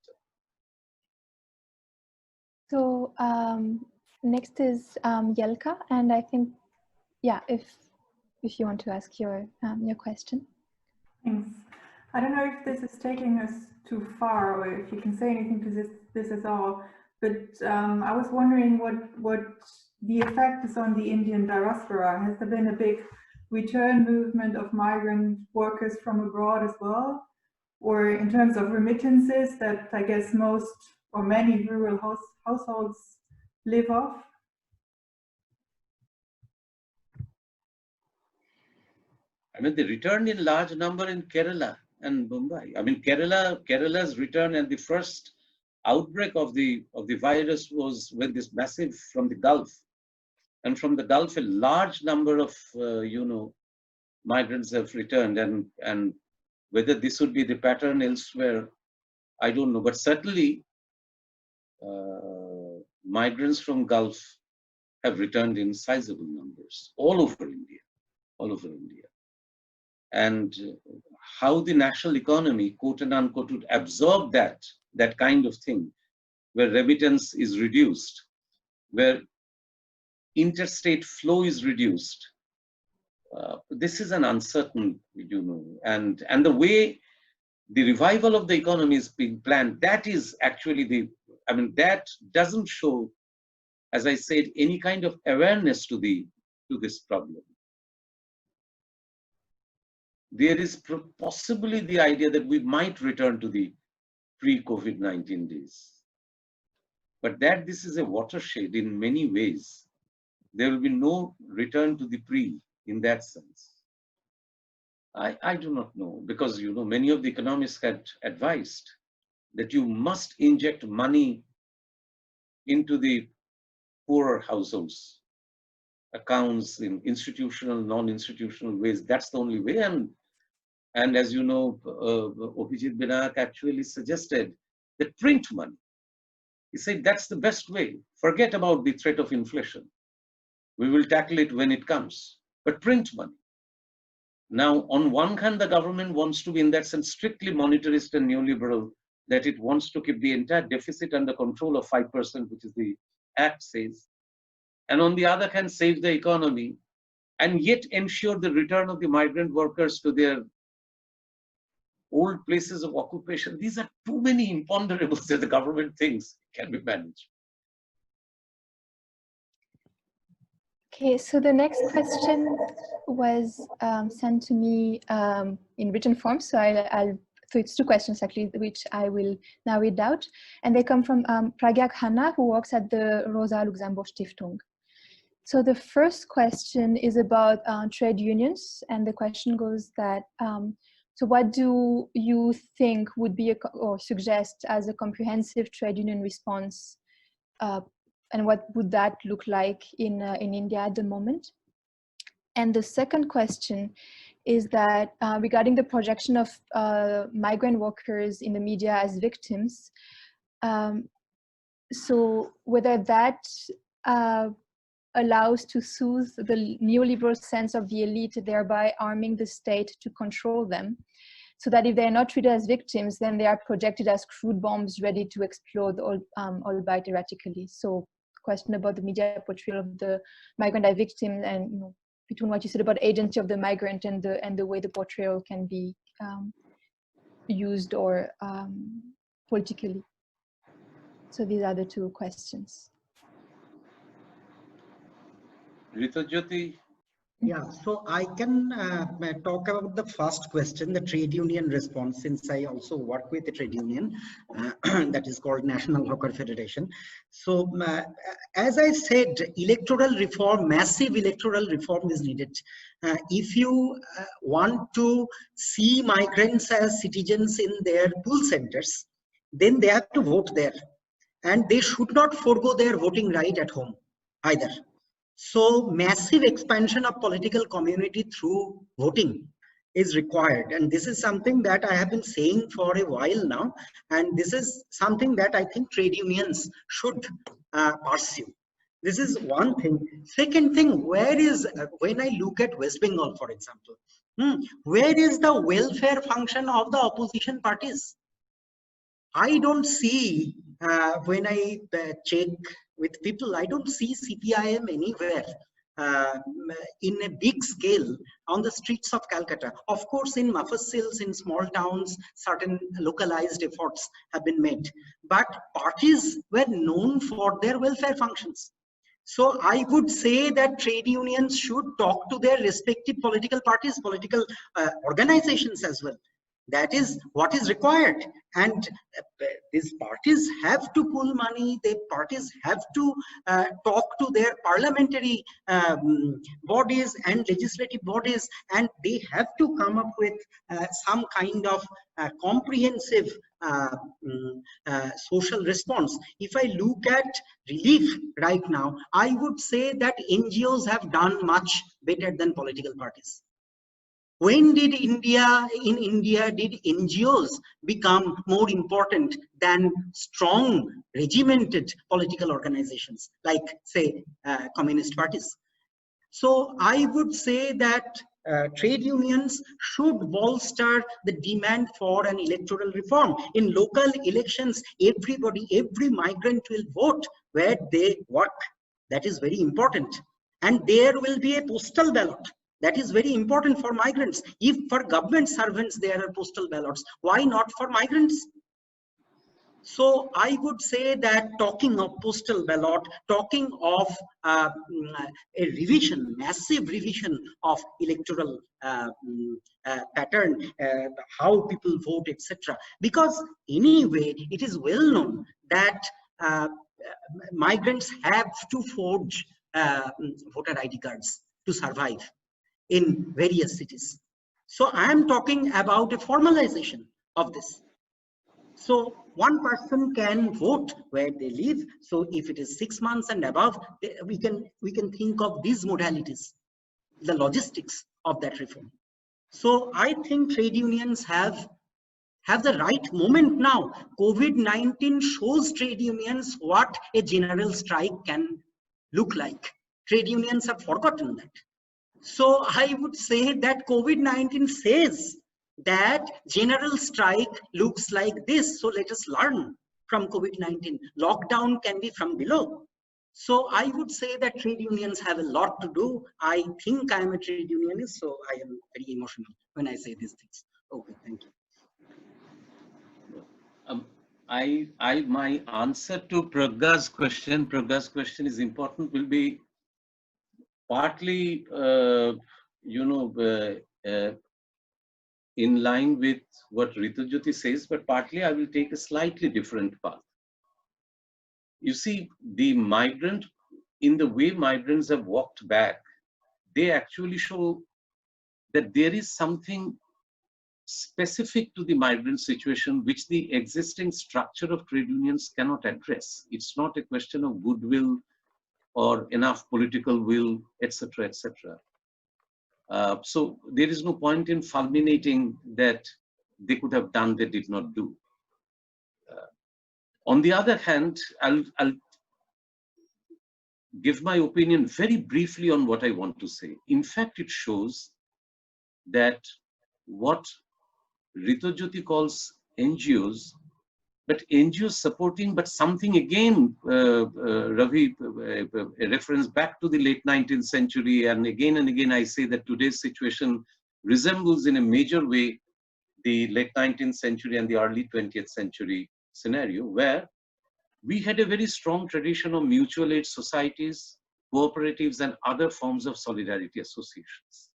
So next is Yelka, and I think, yeah, if you want to ask your question. Thanks. I don't know if this is taking us too far, or if you can say anything to this at all, but I was wondering what the effect is on the Indian diaspora. Has there been a big return movement of migrant workers from abroad as well? Or in terms of remittances that I guess most or many rural households live off? I mean, they returned in large number in Kerala and Mumbai. I mean, Kerala's return, and the first outbreak of the virus was when this massive from the Gulf, and from the Gulf a large number of you know, migrants have returned, and whether this would be the pattern elsewhere, I don't know, but certainly migrants from Gulf have returned in sizable numbers all over India, all over India. And how the national economy, quote and unquote, would absorb that kind of thing, where remittance is reduced, where interstate flow is reduced. This is an uncertain, you know, and the way the revival of the economy is being planned, that is actually I mean, that doesn't show, as I said, any kind of awareness to this problem. There is possibly the idea that we might return to the pre-COVID-19 days. But that this is a watershed in many ways. There will be no return to the pre in that sense. I do not know, because, you know, many of the economists had advised that you must inject money into the poorer households, accounts in institutional, non-institutional ways. That's the only way. And as you know, Abhijit Binayak actually suggested that print money. He said that's the best way. Forget about the threat of inflation. We will tackle it when it comes. but print money. Now, on one hand, the government wants to be in that sense strictly monetarist and neoliberal, that it wants to keep the entire deficit under control of 5%, which is the Act says. And on the other hand, save the economy and yet ensure the return of the migrant workers to their old places of occupation. These are too many imponderables that the government thinks can be managed. Okay, so the next question was sent to me in written form. So so it's two questions actually, which I will now read out. And they come from Pragya Khanna, who works at the Rosa Luxemburg Stiftung. So the first question is about trade unions. And the question goes that, so what do you think would be or suggest as a comprehensive trade union response? And what would that look like in India at the moment? And the second question is that regarding the projection of migrant workers in the media as victims, so whether that allows to soothe the neoliberal sense of the elite, thereby arming the state to control them, so that if they're not treated as victims, then they are projected as crude bombs ready to explode, albeit erratically. So question about the media portrayal of the migrant as victim, and between what you said about agency of the migrant and the way the portrayal can be used or politically. So these are the two questions. Ritojyoti. Yeah, so I can talk about the first question, the trade union response, since I also work with the trade union that is called National Hawker Federation. So as I said, electoral reform, massive electoral reform is needed. If you want to see migrants as citizens in their pool centers, then they have to vote there. And they should not forego their voting right at home either. So massive expansion of political community through voting is required. And this is something that I have been saying for a while now. And this is something that I think trade unions should pursue. This is one thing. Second thing, where is, when I look at West Bengal, for example, where is the welfare function of the opposition parties? I don't see, when I check with people, I don't see CPIM anywhere in a big scale on the streets of Calcutta. Of course, in mafassils, in small towns, certain localized efforts have been made. But parties were known for their welfare functions. So I would say that trade unions should talk to their respective political parties, political organizations as well. That is what is required. And these parties have to pull money, the parties have to talk to their parliamentary bodies and legislative bodies, and they have to come up with some kind of comprehensive social response. If I look at relief right now, I would say that NGOs have done much better than political parties. When did in India did NGOs become more important than strong regimented political organizations like, say, communist parties? So I would say that trade unions should bolster the demand for an electoral reform. In local elections, every migrant will vote where they work. That is very important. And there will be a postal ballot. That is very important for migrants. If for government servants there are postal ballots, why not for migrants? So I would say that talking of postal ballot, talking of a revision, massive revision of electoral pattern, how people vote, etc. Because anyway, it is well known that migrants have to forge voter ID cards to survive in various cities. So I am talking about a formalization of this. So one person can vote where they live. So if it is 6 months and above, we can think of these modalities, the logistics of that reform. So I think trade unions have the right moment now. COVID-19 shows trade unions what a general strike can look like. Trade unions have forgotten that. So I would say that COVID-19 says that general strike looks like this. So let us learn from COVID-19. Lockdown can be from below. So I would say that trade unions have a lot to do. I think I am a trade unionist, so I am very emotional when I say these things. Okay, thank you. My answer to Pragya's question is important, will be partly, in line with what Ritujyoti says, but partly I will take a slightly different path. You see, the migrant, in the way migrants have walked back, they actually show that there is something specific to the migrant situation which the existing structure of trade unions cannot address. It's not a question of goodwill or enough political will, etc., etc. So there is no point in fulminating that they could have done, they did not do. On the other hand, I'll give my opinion very briefly on what I want to say. In fact, it shows that what Ritujyoti calls NGOs, but NGOs supporting, but something again, Ravi, a reference back to the late 19th century, and again I say that today's situation resembles in a major way the late 19th century and the early 20th century scenario, where we had a very strong tradition of mutual aid societies, cooperatives, and other forms of solidarity associations.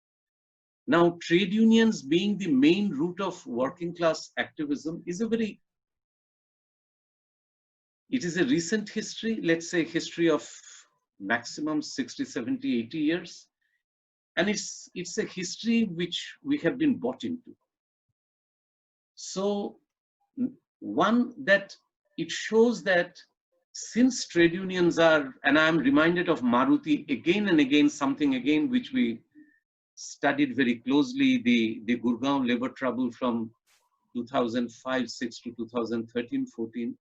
Now, trade unions being the main route of working class activism is it is a recent history, let's say history of maximum 60, 70, 80 years. And it's a history which we have been bought into. So one, that it shows that since trade unions are, and I'm reminded of Maruti again and again, something again which we studied very closely, the Gurgaon labor trouble from 2005-6 to 2013-14.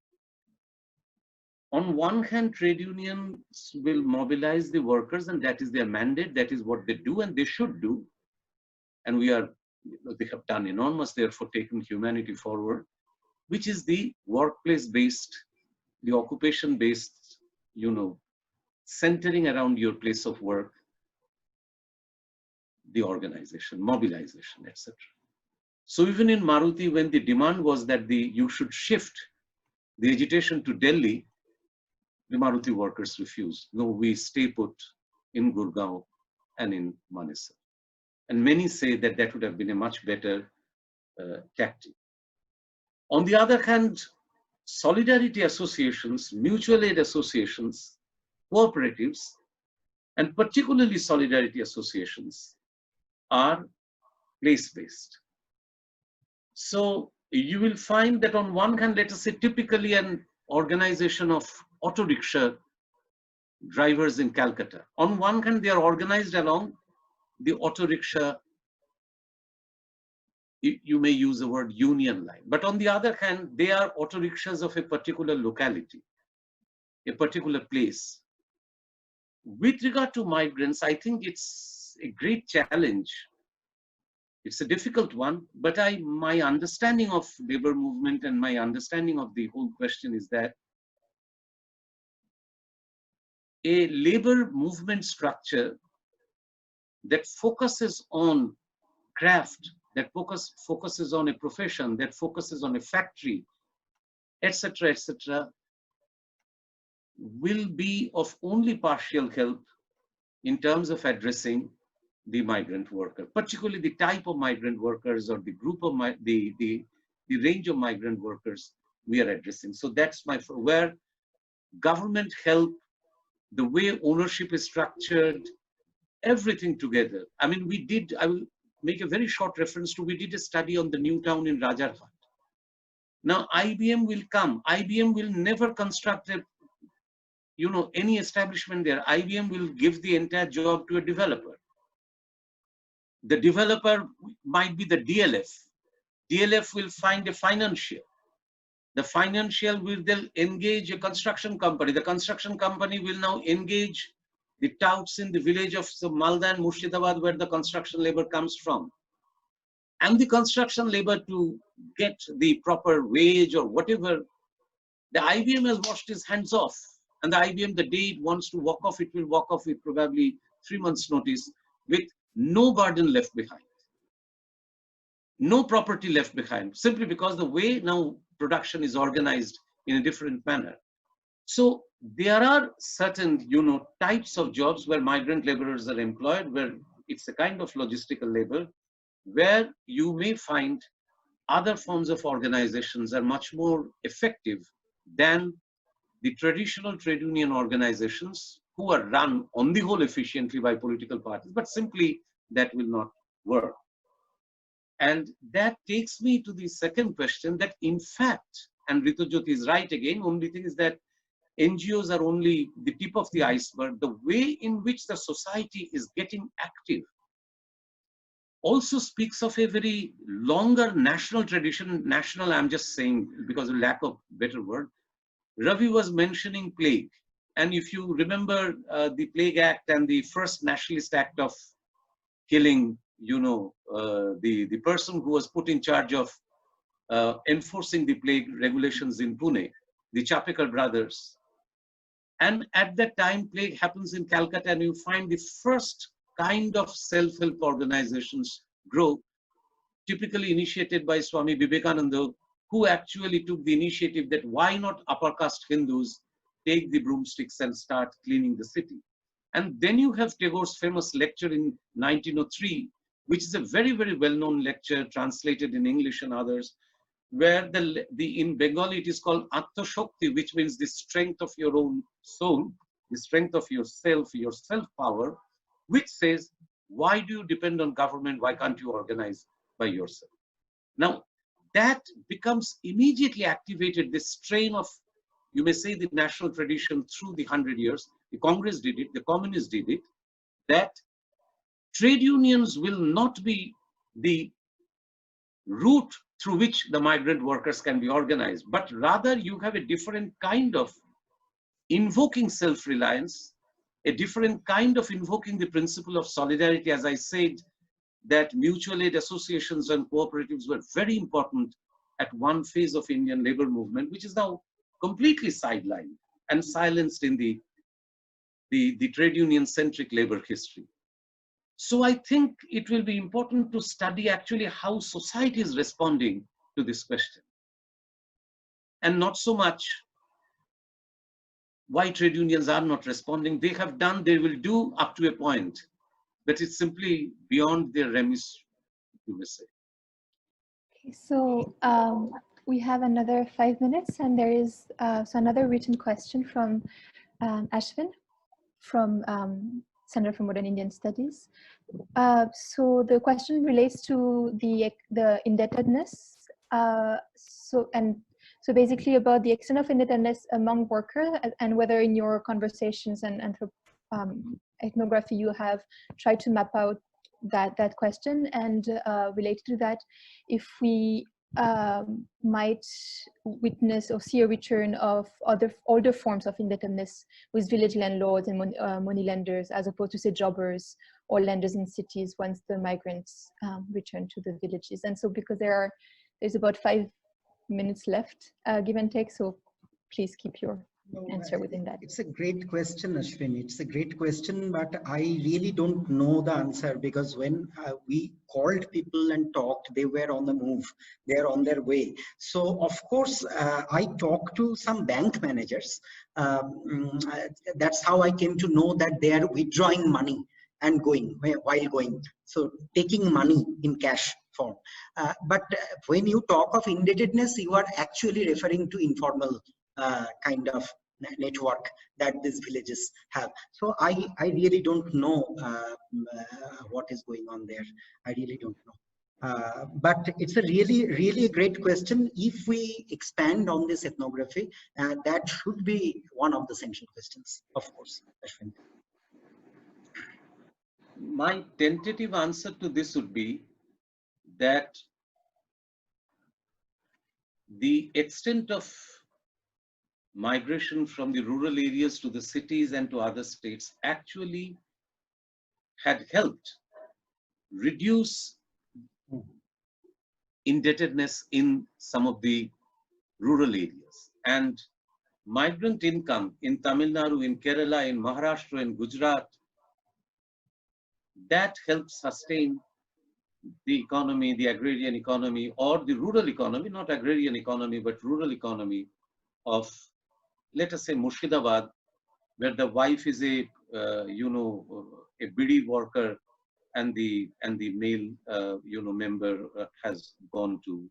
On one hand, trade unions will mobilize the workers, and that is their mandate, that is what they do and they should do. And they have done enormous, therefore taken humanity forward, which is the workplace-based, the occupation-based, centering around your place of work, the organization, mobilization, etc. So even in Maruti, when the demand was that you should shift the agitation to Delhi, the Maruti workers refused. No, we stay put in Gurgaon and in Manesar. And many say that that would have been a much better tactic. On the other hand, solidarity associations, mutual aid associations, cooperatives, and particularly solidarity associations are place-based. So you will find that on one hand, let us say typically an organization of auto rickshaw drivers in Calcutta. On one hand, they are organized along the auto rickshaw, you may use the word union line. But on the other hand, they are auto rickshaws of a particular locality, a particular place. With regard to migrants, I think it's a great challenge. It's a difficult one, but my understanding of labor movement and my understanding of the whole question is that a labor movement structure that focuses on craft, that focuses on a profession, that focuses on a factory, etc., etc., will be of only partial help in terms of addressing the migrant worker, particularly the type of migrant workers or the group of the range of migrant workers we are addressing. So that's where government help, the way ownership is structured, everything together. I mean, I will make a very short reference to, we did a study on the new town in Rajarhat. Now IBM will come. IBM will never construct any establishment there. IBM will give the entire job to a developer. The developer might be the DLF. DLF will find a financier. The financier will then engage a construction company. The construction company will now engage the touts in the village of Malda and Murshidabad, where the construction labor comes from. And the construction labor to get the proper wage or whatever, the IBM has washed his hands off. And the IBM, the day it wants to walk off, it will walk off with probably 3 months' notice, with no burden left behind. No property left behind, simply because the way now production is organized in a different manner. So there are certain, types of jobs where migrant laborers are employed, where it's a kind of logistical labor, where you may find other forms of organizations are much more effective than the traditional trade union organizations, who are run on the whole efficiently by political parties, but simply that will not work. And that takes me to the second question, that in fact, and Ritujyoti is right again, only thing is that NGOs are only the tip of the iceberg. The way in which the society is getting active also speaks of a very longer national tradition. National, I'm just saying because of lack of better word. Ravi was mentioning plague. And if you remember the Plague Act and the first nationalist act of killing, the person who was put in charge of enforcing the plague regulations in Pune, the Chapekar brothers. And at that time, plague happens in Calcutta, and you find the first kind of self-help organizations grow, typically initiated by Swami Vivekananda, who actually took the initiative that why not upper caste Hindus take the broomsticks and start cleaning the city. And then you have Tagore's famous lecture in 1903, which is a very, very well-known lecture translated in English and others, where in Bengali it is called Atma Shakti, which means the strength of your own soul, the strength of yourself, your self-power, which says, why do you depend on government? Why can't you organize by yourself? Now, that becomes immediately activated, this strain of, you may say, the national tradition through the 100 years. The Congress did it, the communists did it, that trade unions will not be the route through which the migrant workers can be organized, but rather you have a different kind of invoking self-reliance, a different kind of invoking the principle of solidarity. As I said, that mutual aid associations and cooperatives were very important at one phase of Indian labor movement, which is now completely sidelined and silenced in the trade union-centric labor history. So I think it will be important to study actually how society is responding to this question. And not so much why trade unions are not responding. They have done, they will do up to a point, but it's simply beyond their remit, you may say. Okay, so we have another 5 minutes, and there is another written question from Ashwin from Center for Modern Indian Studies. So the question relates to the indebtedness. So basically about the extent of indebtedness among workers, and whether in your conversations and ethnography you have tried to map out that question, and related to that, if we might witness or see a return of older forms of indebtedness with village landlords and money lenders, as opposed to, say, jobbers or lenders in cities once the migrants return to the villages. And so, because there's about 5 minutes left, give and take, so please keep your answer within that. It's a great question, Ashwin. It's a great question, but I really don't know the answer, because when we called people and talked, they were on the move. They're on their way. So, of course, I talked to some bank managers. That's how I came to know that they are withdrawing money and going while going. So, taking money in cash form. But when you talk of indebtedness, you are actually referring to informal kind of network that these villages have. So I really don't know what is going on there. I really don't know. But it's a really great question. If we expand on this ethnography, that should be one of the central questions, of course, Ashwin. My tentative answer to this would be that the extent of migration from the rural areas to the cities and to other states actually had helped reduce indebtedness in some of the rural areas. And migrant income in Tamil Nadu, in Kerala, in Maharashtra, in Gujarat, that helps sustain the economy, the agrarian economy, or the rural economy, not agrarian economy, but rural economy of, let us say, Murshidabad, where the wife is a, a bidi worker, and the male, member has gone to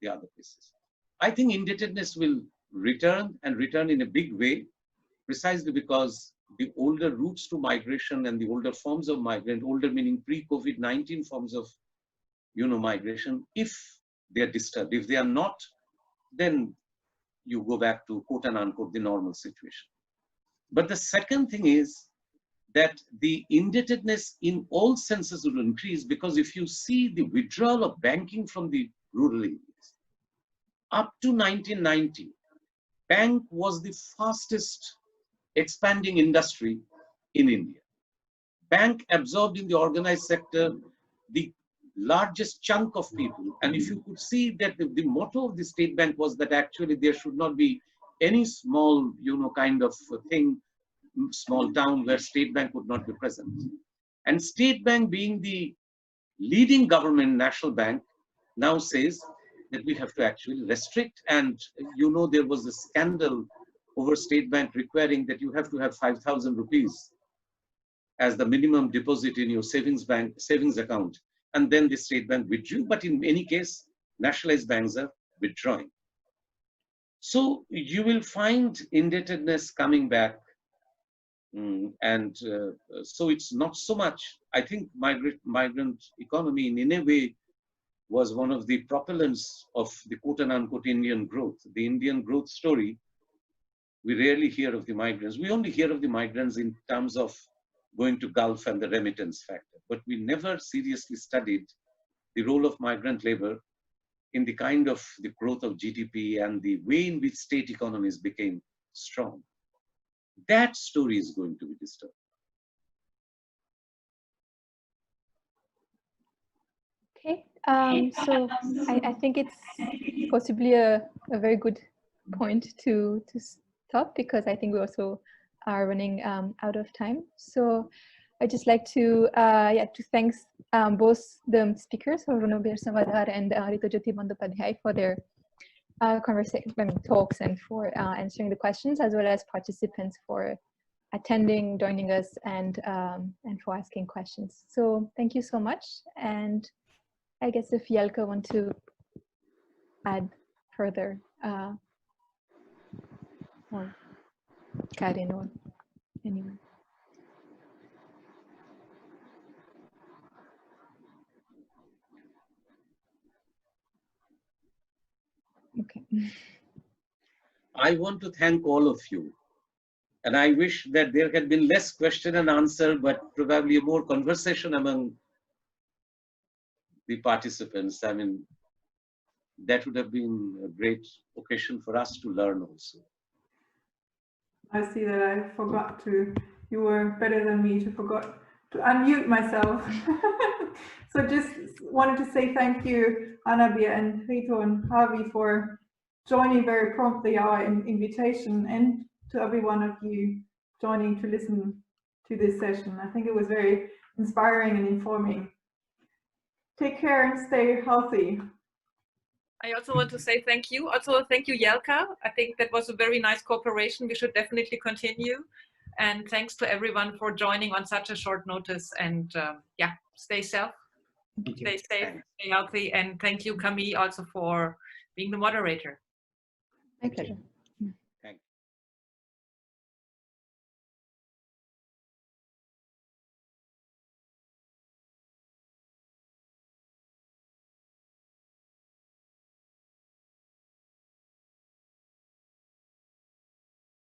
the other places. I think indebtedness will return, and return in a big way, precisely because the older routes to migration and the older forms of migrant, older meaning pre-COVID-19 forms of, migration, if they are disturbed, if they are not, then you go back to quote and unquote the normal situation. But the second thing is that the indebtedness in all senses will increase, because if you see the withdrawal of banking from the rural areas, up to 1990, bank was the fastest expanding industry in India. Bank absorbed in the organized sector the largest chunk of people. And if you could see that the motto of the State Bank was that actually there should not be any small, kind of thing, small town where State Bank would not be present. And State Bank, being the leading government national bank, now says that we have to actually restrict. And there was a scandal over State Bank requiring that you have to have 5,000 rupees as the minimum deposit in your savings account. And then the State Bank withdrew. But in any case, nationalized banks are withdrawing. So you will find indebtedness coming back. So it's not so much, I think migrant economy in a way was one of the propellants of the quote and unquote Indian growth. The Indian growth story, we rarely hear of the migrants. We only hear of the migrants in terms of going to Gulf and the remittance factor. But we never seriously studied the role of migrant labor in the kind of the growth of GDP and the way in which state economies became strong. That story is going to be disturbed. Okay, so I think it's possibly a very good point to stop, because I think we also are running out of time. So I'd just like to thank both the speakers, Runobir Samadhar and Ritojyoti Bandyopadhyay, for their talks and for answering the questions, as well as participants for attending, joining us, and for asking questions. So thank you so much. And I guess if Jelka want to add further, or Karin or anyone. Okay. I want to thank all of you. And I wish that there had been less question and answer, but probably more conversation among the participants. I mean, that would have been a great occasion for us to learn also. I see that I forgot to, you were better than me to forgot to unmute myself. So just wanted to say thank you, Anabia and Rito and Javi, for joining very promptly our invitation, and to every one of you joining to listen to this session. I think it was very inspiring and informing. Take care and stay healthy. I also want to say thank you. Also, thank you, Jelka. I think that was a very nice cooperation. We should definitely continue. And thanks to everyone for joining on such a short notice. And yeah, stay safe, stay healthy. And thank you, Camille, also for being the moderator. My pleasure.